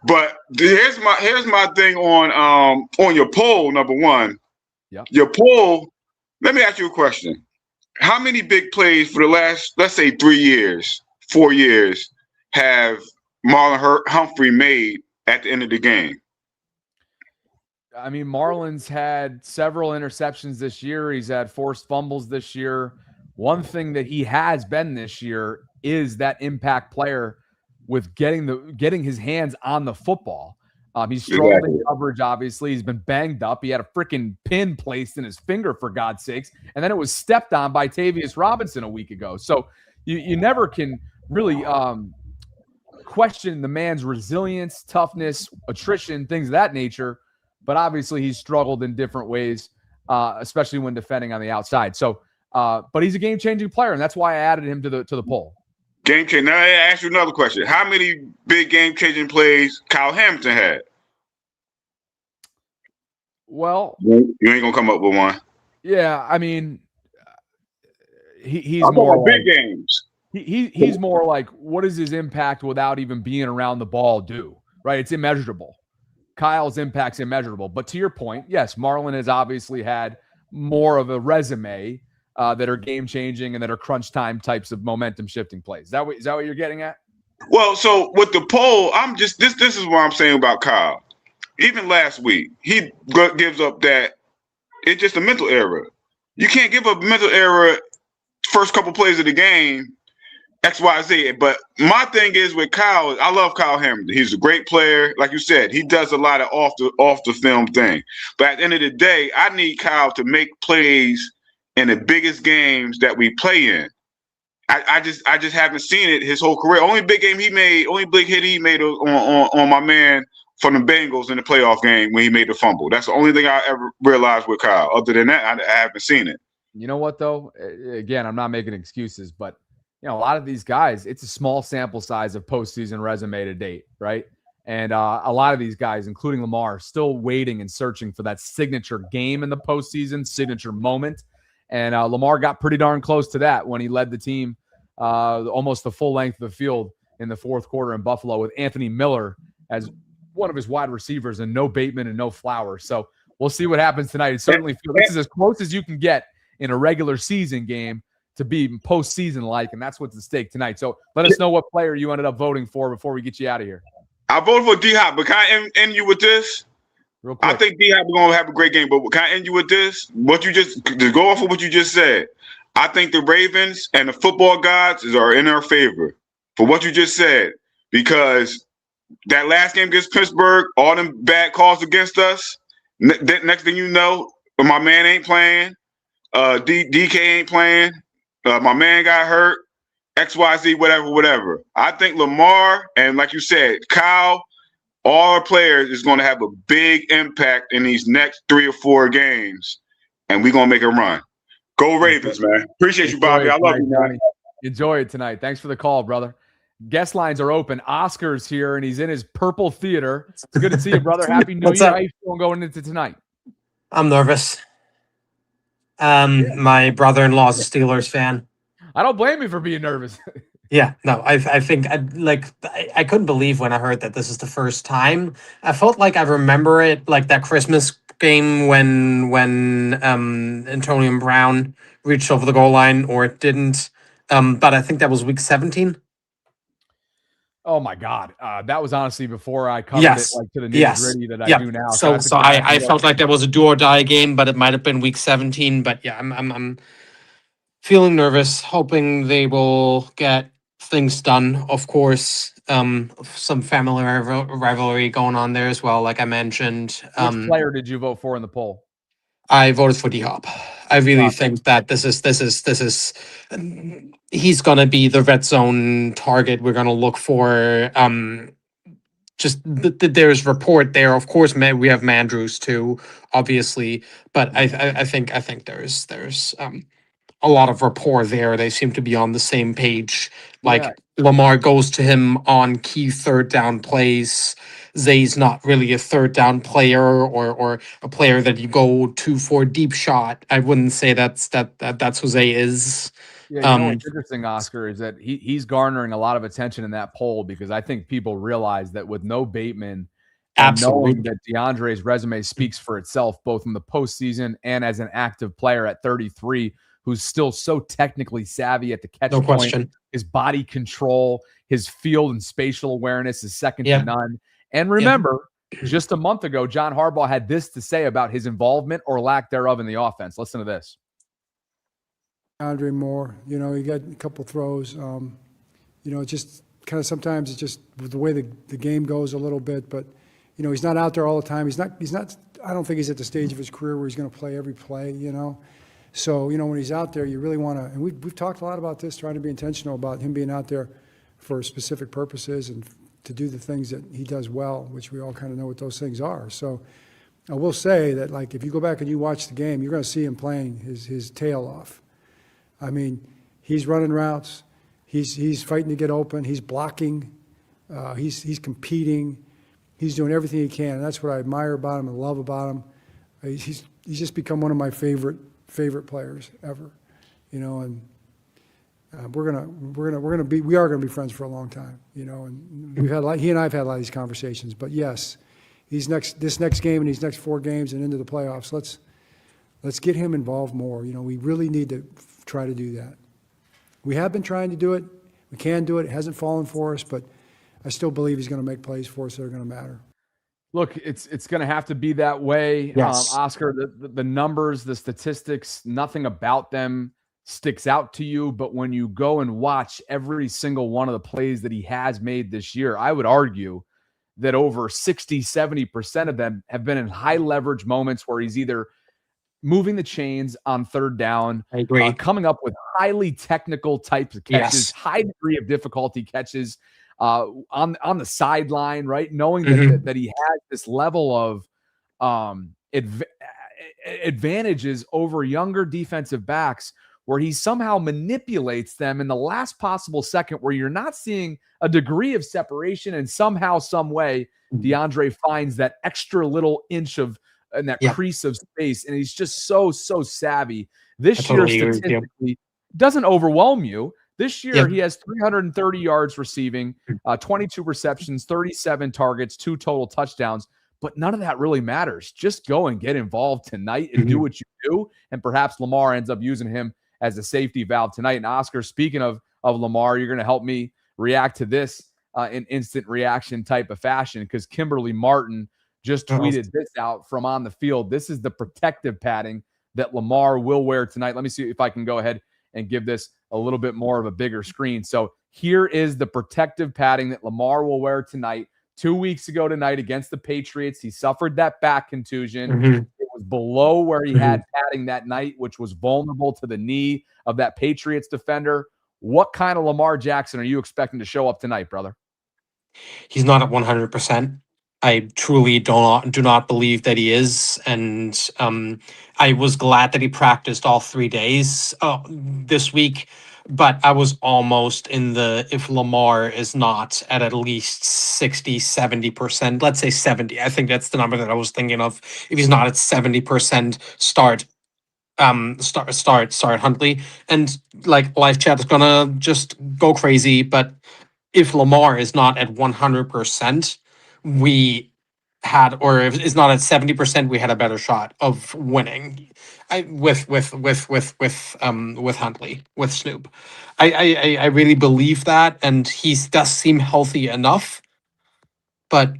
But here's my thing on your poll, number one. Yep. Your poll, let me ask you a question. How many big plays for the last, let's say 4 years, have Marlon Humphrey made at the end of the game? I mean, Marlon's had several interceptions this year. He's had forced fumbles this year. One thing that he has been this year is that impact player with getting his hands on the football. He's struggled in coverage, obviously. He's been banged up. He had a freaking pin placed in his finger, for God's sakes. And then it was stepped on by Tavius Robinson a week ago. So you never can really question the man's resilience, toughness, attrition, things of that nature. But obviously he's struggled in different ways, especially when defending on the outside. So, but he's a game-changing player, and that's why I added him to the poll. Game-changing. Now, I ask you another question. How many big game-changing plays Kyle Hamilton had? Well, you ain't gonna come up with one. Yeah, I mean, he's I'm more big games. He's more like, what does his impact without even being around the ball do? Right? It's immeasurable. Kyle's impact's immeasurable. But to your point, yes, Marlon has obviously had more of a resume that are game-changing and that are crunch time types of momentum-shifting plays. Is that what you're getting at? Well, so with the poll, this is what I'm saying about Kyle. Even last week, he gives up that it's just a mental error. You can't give up mental error first couple plays of the game, X, Y, Z. But my thing is with Kyle, I love Kyle Hamilton. He's a great player. Like you said, he does a lot of off the film thing. But at the end of the day, I need Kyle to make plays in the biggest games that we play in. I just haven't seen it his whole career. Only big hit he made on my man from the Bengals in the playoff game when he made the fumble. That's the only thing I ever realized with Kyle. Other than that, I haven't seen it. You know what, though? Again, I'm not making excuses, but a lot of these guys, it's a small sample size of postseason resume to date, right? And a lot of these guys, including Lamar, are still waiting and searching for that signature game in the postseason, signature moment. And Lamar got pretty darn close to that when he led the team almost the full length of the field in the fourth quarter in Buffalo with Anthony Miller as one of his wide receivers and no Bateman and no Flowers. So we'll see what happens tonight. It certainly feels this is as close as you can get in a regular season game to be postseason-like, and that's what's at stake tonight. So let us know what player you ended up voting for before we get you out of here. I voted for D-Hop, but can I end you with this? Real quick. I think D-Hop is going to have a great game, but can I end you with this? To go off of what you just said, I think the Ravens and the football gods are in our favor for what you just said, because that last game against Pittsburgh, all them bad calls against us, next thing you know, my man ain't playing, DK ain't playing, my man got hurt, XYZ, whatever. I think Lamar and, like you said, Kyle, all our players is going to have a big impact in these next 3 or 4 games. and we're gonna make a run. Go Ravens, man. Appreciate you, Bobby. I love you, man. Enjoy it tonight. Thanks for the call, brother. Guest lines are open. Oscar's here, and he's in his purple theater. It's good to see you, brother. Happy New Year. How you feeling going into tonight? I'm nervous. My brother-in-law's a Steelers fan. I don't blame you for being nervous. Yeah, no, I think I couldn't believe when I heard that this is the first time. I felt like I remember it, like that Christmas game when Antonio Brown reached over the goal line, or it didn't. But I think that was week 17. Oh my God, that was honestly before I covered it like to the nitty-gritty that I do now. So I felt like that was a do or die game, but it might have been week 17. But yeah, I'm feeling nervous, hoping they will get things done. Of course, some family rivalry going on there as well, like I mentioned. Which player did you vote for in the poll? I voted for D-Hop. I really think that this is he's gonna be the red zone target we're gonna look for. There's report there. Of course, we have Mandrews too, obviously, but I think there's a lot of rapport there. They seem to be on the same page. Like Lamar goes to him on key third down plays. Zay's not really a third down player or a player that you go to for a deep shot. I wouldn't say that's who Zay is. Yeah, you know what's interesting, Oscar, is that he's garnering a lot of attention in that poll because I think people realize that with no Bateman, and knowing that DeAndre's resume speaks for itself, both in the postseason and as an active player at 33, who's still so technically savvy at the catch point. Question. His body control, his field and spatial awareness is second to none. And remember, just a month ago, John Harbaugh had this to say about his involvement or lack thereof in the offense. Listen to this. Andre Moore, he got a couple throws. Just kind of sometimes it's just the way the game goes a little bit, but he's not out there all the time. He's not. I don't think he's at the stage of his career where he's going to play every play. So when he's out there, you really want to. And we've talked a lot about this, trying to be intentional about him being out there for specific purposes and to do the things that he does well, which we all kind of know what those things are. So I will say that, like, if you go back and you watch the game, you're going to see him playing his tail off. I mean, he's running routes. He's fighting to get open. He's blocking. He's competing. He's doing everything he can, and that's what I admire about him and love about him. He's just become one of my favorite players ever, and we are gonna be friends for a long time, and he and I've had a lot of these conversations. But yes, this next game and these next 4 games and into the playoffs, let's get him involved more. We really need to try to do that. We have been trying to do it. We can do it. It hasn't fallen for us, but I still believe he's going to make plays for us that are going to matter. Look, it's going to have to be that way. Yes. Oscar, the numbers, the statistics, nothing about them sticks out to you. But when you go and watch every single one of the plays that he has made this year, I would argue that over 60, 70% of them have been in high leverage moments where he's either moving the chains on third down, I agree. Coming up with highly technical types of catches, high degree of difficulty catches on the sideline, right? Knowing that he has this level of advantages over younger defensive backs where he somehow manipulates them in the last possible second where you're not seeing a degree of separation, and somehow, some way, DeAndre finds that extra little inch of in that crease of space, and he's just so savvy. This year, statistically, doesn't overwhelm you. This year, he has 330 yards receiving, 22 receptions, 37 targets, 2 total touchdowns, but none of that really matters. Just go and get involved tonight and do what you do, and perhaps Lamar ends up using him as a safety valve tonight. And Oscar, speaking of Lamar, you're going to help me react to this in instant reaction type of fashion, because Kimberly Martin just tweeted this out from on the field. This is the protective padding that Lamar will wear tonight. Let me see if I can go ahead and give this a little bit more of a bigger screen. So here is the protective padding that Lamar will wear tonight. 2 weeks ago tonight against the Patriots, he suffered that back contusion. It was below where he had padding that night, which was vulnerable to the knee of that Patriots defender. What kind of Lamar Jackson are you expecting to show up tonight, brother? He's not at 100%. I truly do not believe that he is, and I was glad that he practiced all 3 days this week. But I was almost in the, if Lamar is not at least 60, 70%, let's say 70. I think that's the number that I was thinking of. If he's not at 70%, start Huntley. And like live chat is gonna just go crazy. But if Lamar is not at 100%, we had, or if it's not at 70%, we had a better shot of winning. With Huntley, with Snoop. I really believe that, and he does seem healthy enough, but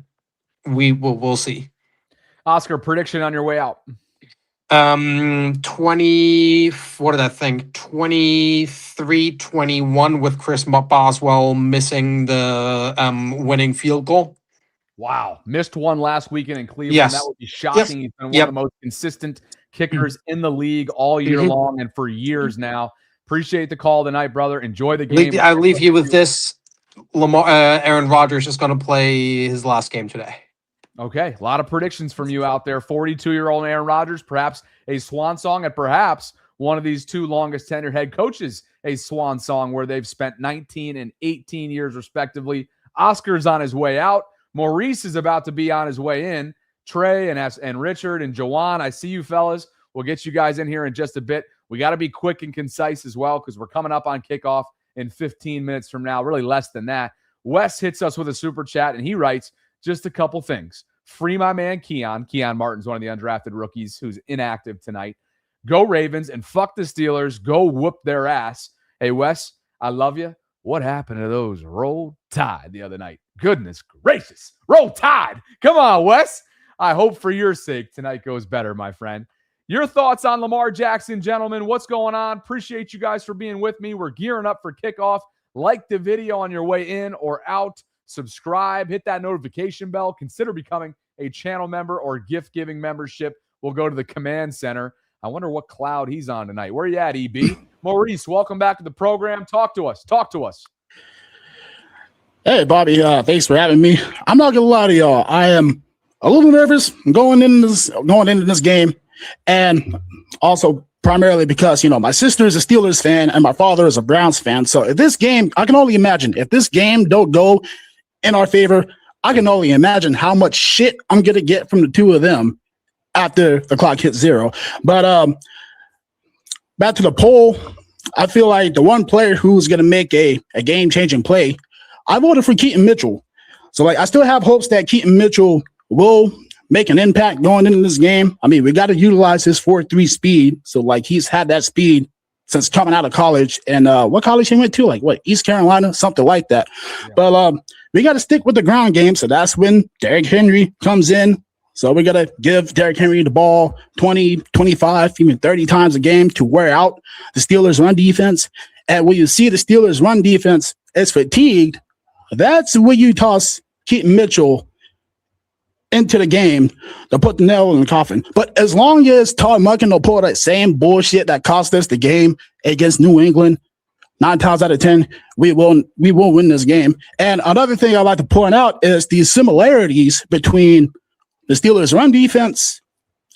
we'll see. Oscar, prediction on your way out. 20, what did I think? 23-21 with Chris Boswell missing the winning field goal. Wow. Missed one last weekend in Cleveland. Yes. That would be shocking. He's been one of the most consistent kickers in the league all year long and for years now. Appreciate the call tonight, brother. Enjoy the game. I leave you with this. Aaron Rodgers is going to play his last game today. Okay. A lot of predictions from you out there. 42-year-old Aaron Rodgers, perhaps a swan song, and perhaps one of these two longest tenured head coaches, a swan song where they've spent 19 and 18 years respectively. Oscar's on his way out. Maurice is about to be on his way in. Trey and Richard and Jawan, I see you fellas. We'll get you guys in here in just a bit. We got to be quick and concise as well because we're coming up on kickoff in 15 minutes from now, really less than that. Wes hits us with a super chat, and he writes just a couple things. Free my man Keon. Keon Martin's one of the undrafted rookies who's inactive tonight. Go Ravens and fuck the Steelers. Go whoop their ass. Hey, Wes, I love you. What happened to those Roll Tide the other night? Goodness gracious. Roll Tide. Come on, Wes. I hope for your sake tonight goes better, my friend. Your thoughts on Lamar Jackson, gentlemen. What's going on? Appreciate you guys for being with me. We're gearing up for kickoff. Like the video on your way in or out. Subscribe. Hit that notification bell. Consider becoming a channel member or gift-giving membership. We'll go to the command center. I wonder what cloud he's on tonight. Where you at, EB? Maurice, welcome back to the program. Talk to us. Talk to us. Hey, Bobby. Thanks for having me. I'm not gonna lie to y'all. I am a little nervous going into this game, and also primarily because my sister is a Steelers fan and my father is a Browns fan. So if this game, I can only imagine if this game don't go in our favor, I can only imagine how much shit I'm gonna get from the two of them after the clock hits zero. But back to the poll, I feel like the one player who's gonna make a game-changing play, I voted for Keaton Mitchell. So I still have hopes that Keaton Mitchell will make an impact going into this game. I mean, we got to utilize his 4.3 speed. So he's had that speed since coming out of college. And what college he went to? East Carolina, something like that. Yeah. But we got to stick with the ground game. So that's when Derrick Henry comes in. So we got to give Derrick Henry the ball 20, 25, even 30 times a game to wear out the Steelers' run defense. And when you see the Steelers' run defense is fatigued, that's when you toss Keaton Mitchell into the game to put the nail in the coffin. But as long as Todd Monken will pull that same bullshit that cost us the game against New England, 9 times out of 10, we will win this game. And another thing I'd like to point out is the similarities between the Steelers' run defense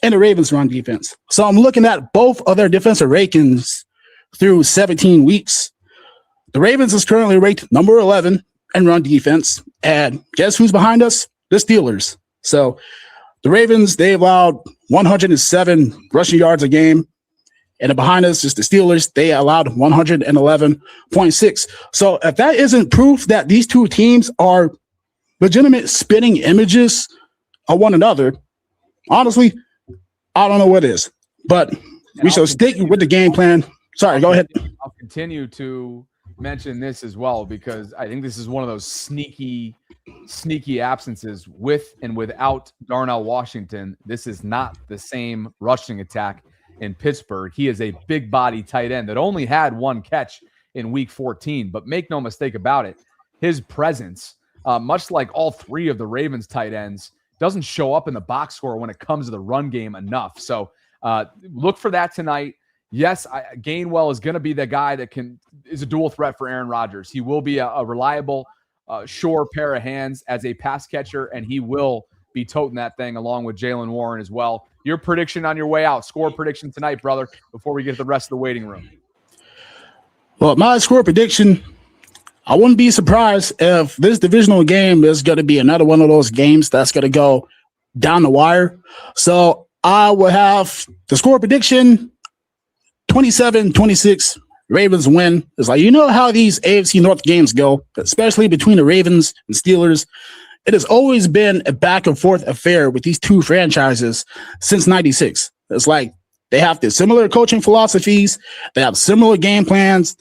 and the Ravens' run defense. So I'm looking at both of their defensive rankings through 17 weeks. The Ravens is currently ranked number 11 in run defense. And guess who's behind us? The Steelers. So the Ravens, they allowed 107 rushing yards a game. And behind us is the Steelers. They allowed 111.6. So if that isn't proof that these two teams are legitimate spitting images of one another, honestly, I don't know what is. But we shall stick with the game plan. Sorry, go ahead. I'll continue to mention this as well because I think this is one of those sneaky absences with and without Darnell Washington. This is not the same rushing attack in Pittsburgh. He is a big body tight end that only had one catch in week 14, but make no mistake about it, his presence, much like all three of the Ravens tight ends, doesn't show up in the box score when it comes to the run game enough. So look for that tonight. Yes, Gainwell is going to be the guy that is a dual threat for Aaron Rodgers. He will be a reliable, sure pair of hands as a pass catcher, and he will be toting that thing along with Jalen Warren as well. Your prediction on your way out, score prediction tonight, brother, before we get to the rest of the waiting room. Well, my score prediction, I wouldn't be surprised if this divisional game is going to be another one of those games that's going to go down the wire. So I will have the score prediction 27-26. Ravens win. It's like, you know how these AFC North games go, especially between the Ravens and Steelers. It has always been a back and forth affair with these two franchises since 96. It's like they have the similar coaching philosophies. They have similar game plans,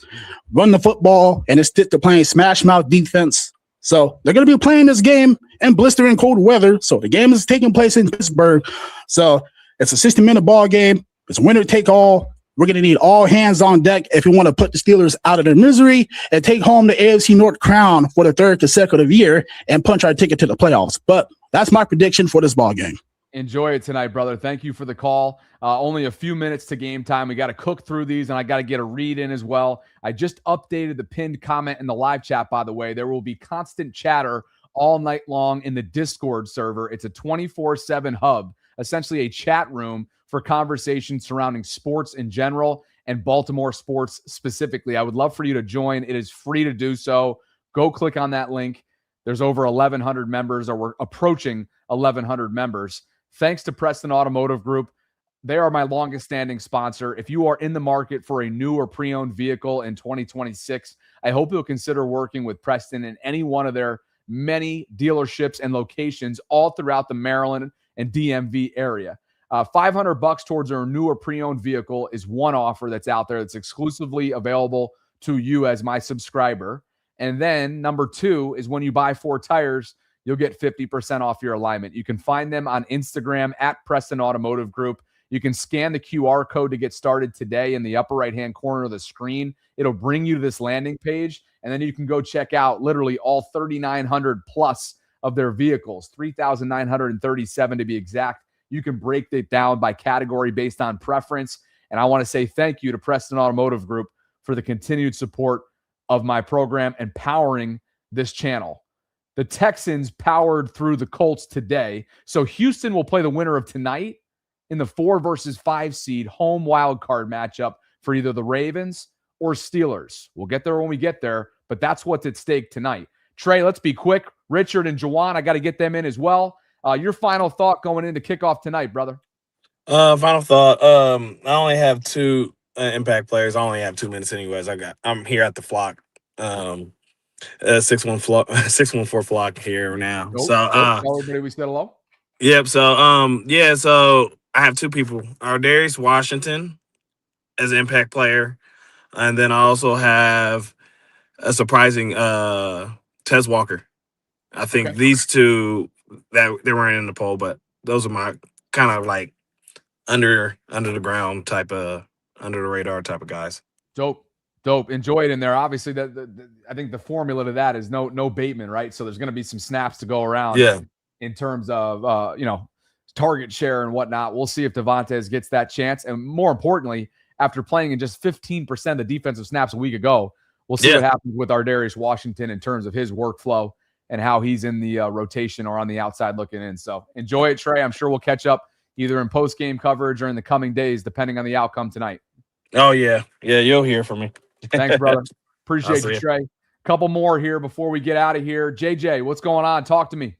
run the football, and stick to playing smash mouth defense. So they're going to be playing this game in blistering cold weather. So the game is taking place in Pittsburgh. So it's a 60-minute ball game. It's winner take all. We're going to need all hands on deck if we want to put the Steelers out of their misery and take home the AFC North crown for the third consecutive year and punch our ticket to the playoffs. But that's my prediction for this ball game. Enjoy it tonight, brother. Thank you for the call. Only a few minutes to game time. We got to cook through these, and I got to get a read in as well. I just updated the pinned comment in the live chat, by the way. There will be constant chatter all night long in the Discord server. It's a 24/7 hub, essentially a chat room for conversations surrounding sports in general and Baltimore sports specifically. I would love for you to join. It is free to do so. Go click on that link. There's over 1,100 members, or we're approaching 1,100 members. Thanks to Preston Automotive Group. They are my longest standing sponsor. If you are in the market for a new or pre-owned vehicle in 2026, I hope you'll consider working with Preston in any one of their many dealerships and locations all throughout the Maryland and DMV area. $500 towards a new or pre-owned vehicle is one offer that's out there that's exclusively available to you as my subscriber. And then number two is when you buy 4 tires, you'll get 50% off your alignment. You can find them on Instagram at Preston Automotive Group. You can scan the QR code to get started today in the upper right-hand corner of the screen. It'll bring you to this landing page, and then you can go check out literally all 3,900 plus of their vehicles, 3,937 to be exact. You can break it down by category based on preference. And I want to say thank you to Preston Automotive Group for the continued support of my program and powering this channel. The Texans powered through the Colts today. So Houston will play the winner of tonight in the 4 versus 5 seed home wild card matchup for either the Ravens or Steelers. We'll get there when we get there, but that's what's at stake tonight. Trey, let's be quick. Richard and Jawan, I got to get them in as well. Your final thought going into kickoff tonight, brother. Final thought. I only have 2 impact players. I only have 2 minutes anyways. I'm here at the flock. 614 flock here now. Nope. So tell everybody we said hello. Yep. So so I have 2 people. Darius Washington as an impact player. And then I also have a surprising Tez Walker. I think these 2 that they weren't in the poll, but those are my kind of like under the ground type of, under the radar type of guys. Dope. Enjoy it in there. Obviously, I think the formula to that is no Bateman, right? So there's going to be some snaps to go around. Yeah. In terms of target share and whatnot. We'll see if Devontae gets that chance, and more importantly, after playing in just 15% of the defensive snaps a week ago, we'll see what happens with our Darius Washington in terms of his workflow and how he's in the rotation or on the outside looking in. So enjoy it, Trey. I'm sure we'll catch up either in post-game coverage or in the coming days, depending on the outcome tonight. Oh, yeah. Yeah, you'll hear from me. Thanks, brother. Appreciate you, Trey. Couple more here before we get out of here. JJ, what's going on? Talk to me.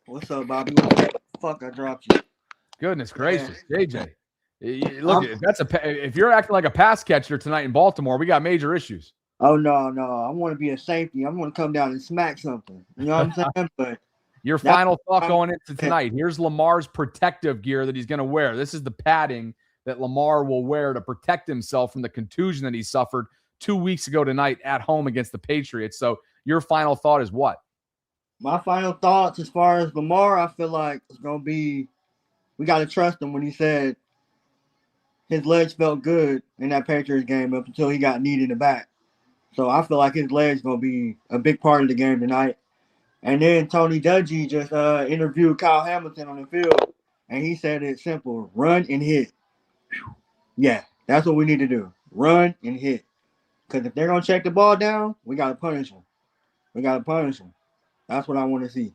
What's up, Bobby? What the fuck I dropped you? Goodness gracious, JJ. Look, if you're acting like a pass catcher tonight in Baltimore, we got major issues. Oh, no. I want to be a safety. I want to come down and smack something. You know what I'm saying? But your final thought going into tonight. Here's Lamar's protective gear that he's going to wear. This is the padding that Lamar will wear to protect himself from the contusion that he suffered 2 weeks ago tonight at home against the Patriots. So your final thought is what? My final thoughts as far as Lamar, I feel like it's going to be, we got to trust him when he said his legs felt good in that Patriots game up until he got kneed in the back. So I feel like his legs going to be a big part of the game tonight. And then Tony Dungy just interviewed Kyle Hamilton on the field, and he said it's simple, run and hit. Yeah, that's what we need to do, run and hit. Because if they're going to check the ball down, we got to punish them. That's what I want to see.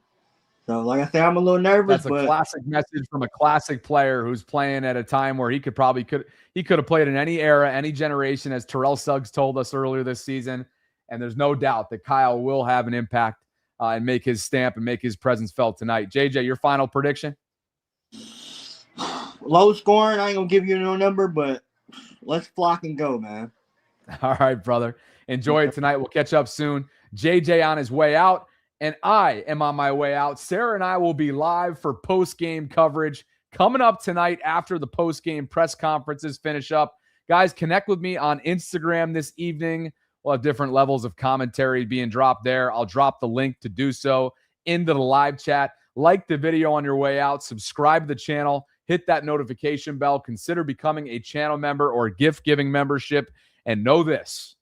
So, like I said, I'm a little nervous. That's a classic message from a classic player who's playing at a time where he could have played in any era, any generation, as Terrell Suggs told us earlier this season. And there's no doubt that Kyle will have an impact and make his stamp and make his presence felt tonight. JJ, your final prediction? Low scoring. I ain't gonna give you no number, but let's flock and go, man. All right, brother. Enjoy it tonight. We'll catch up soon. JJ on his way out, and I am on my way out. Sarah and I will be live for post-game coverage coming up tonight after the post-game press conferences finish up. Guys, connect with me on Instagram this evening. We'll have different levels of commentary being dropped there. I'll drop the link to do so into the live chat. Like the video on your way out. Subscribe to the channel. Hit that notification bell. Consider becoming a channel member or gift-giving membership. And know this,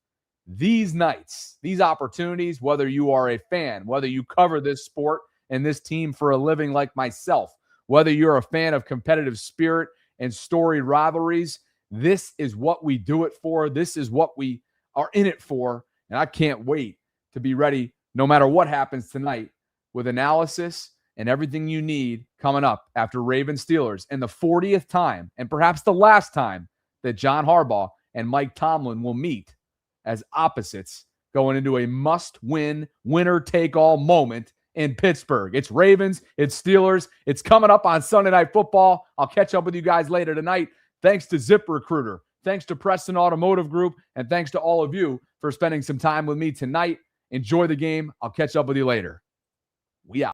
these nights, these opportunities, whether you are a fan, whether you cover this sport and this team for a living like myself, whether you're a fan of competitive spirit and storied rivalries, this is what we do it for. This is what we are in it for. And I can't wait to be ready no matter what happens tonight with analysis and everything you need coming up after Ravens Steelers and the 40th time and perhaps the last time that John Harbaugh and Mike Tomlin will meet as opposites going into a must-win, winner-take-all moment in Pittsburgh. It's Ravens, it's Steelers. It's coming up on Sunday Night Football. I'll catch up with you guys later tonight. Thanks to ZipRecruiter. Thanks to Preston Automotive Group. And thanks to all of you for spending some time with me tonight. Enjoy the game. I'll catch up with you later. We out.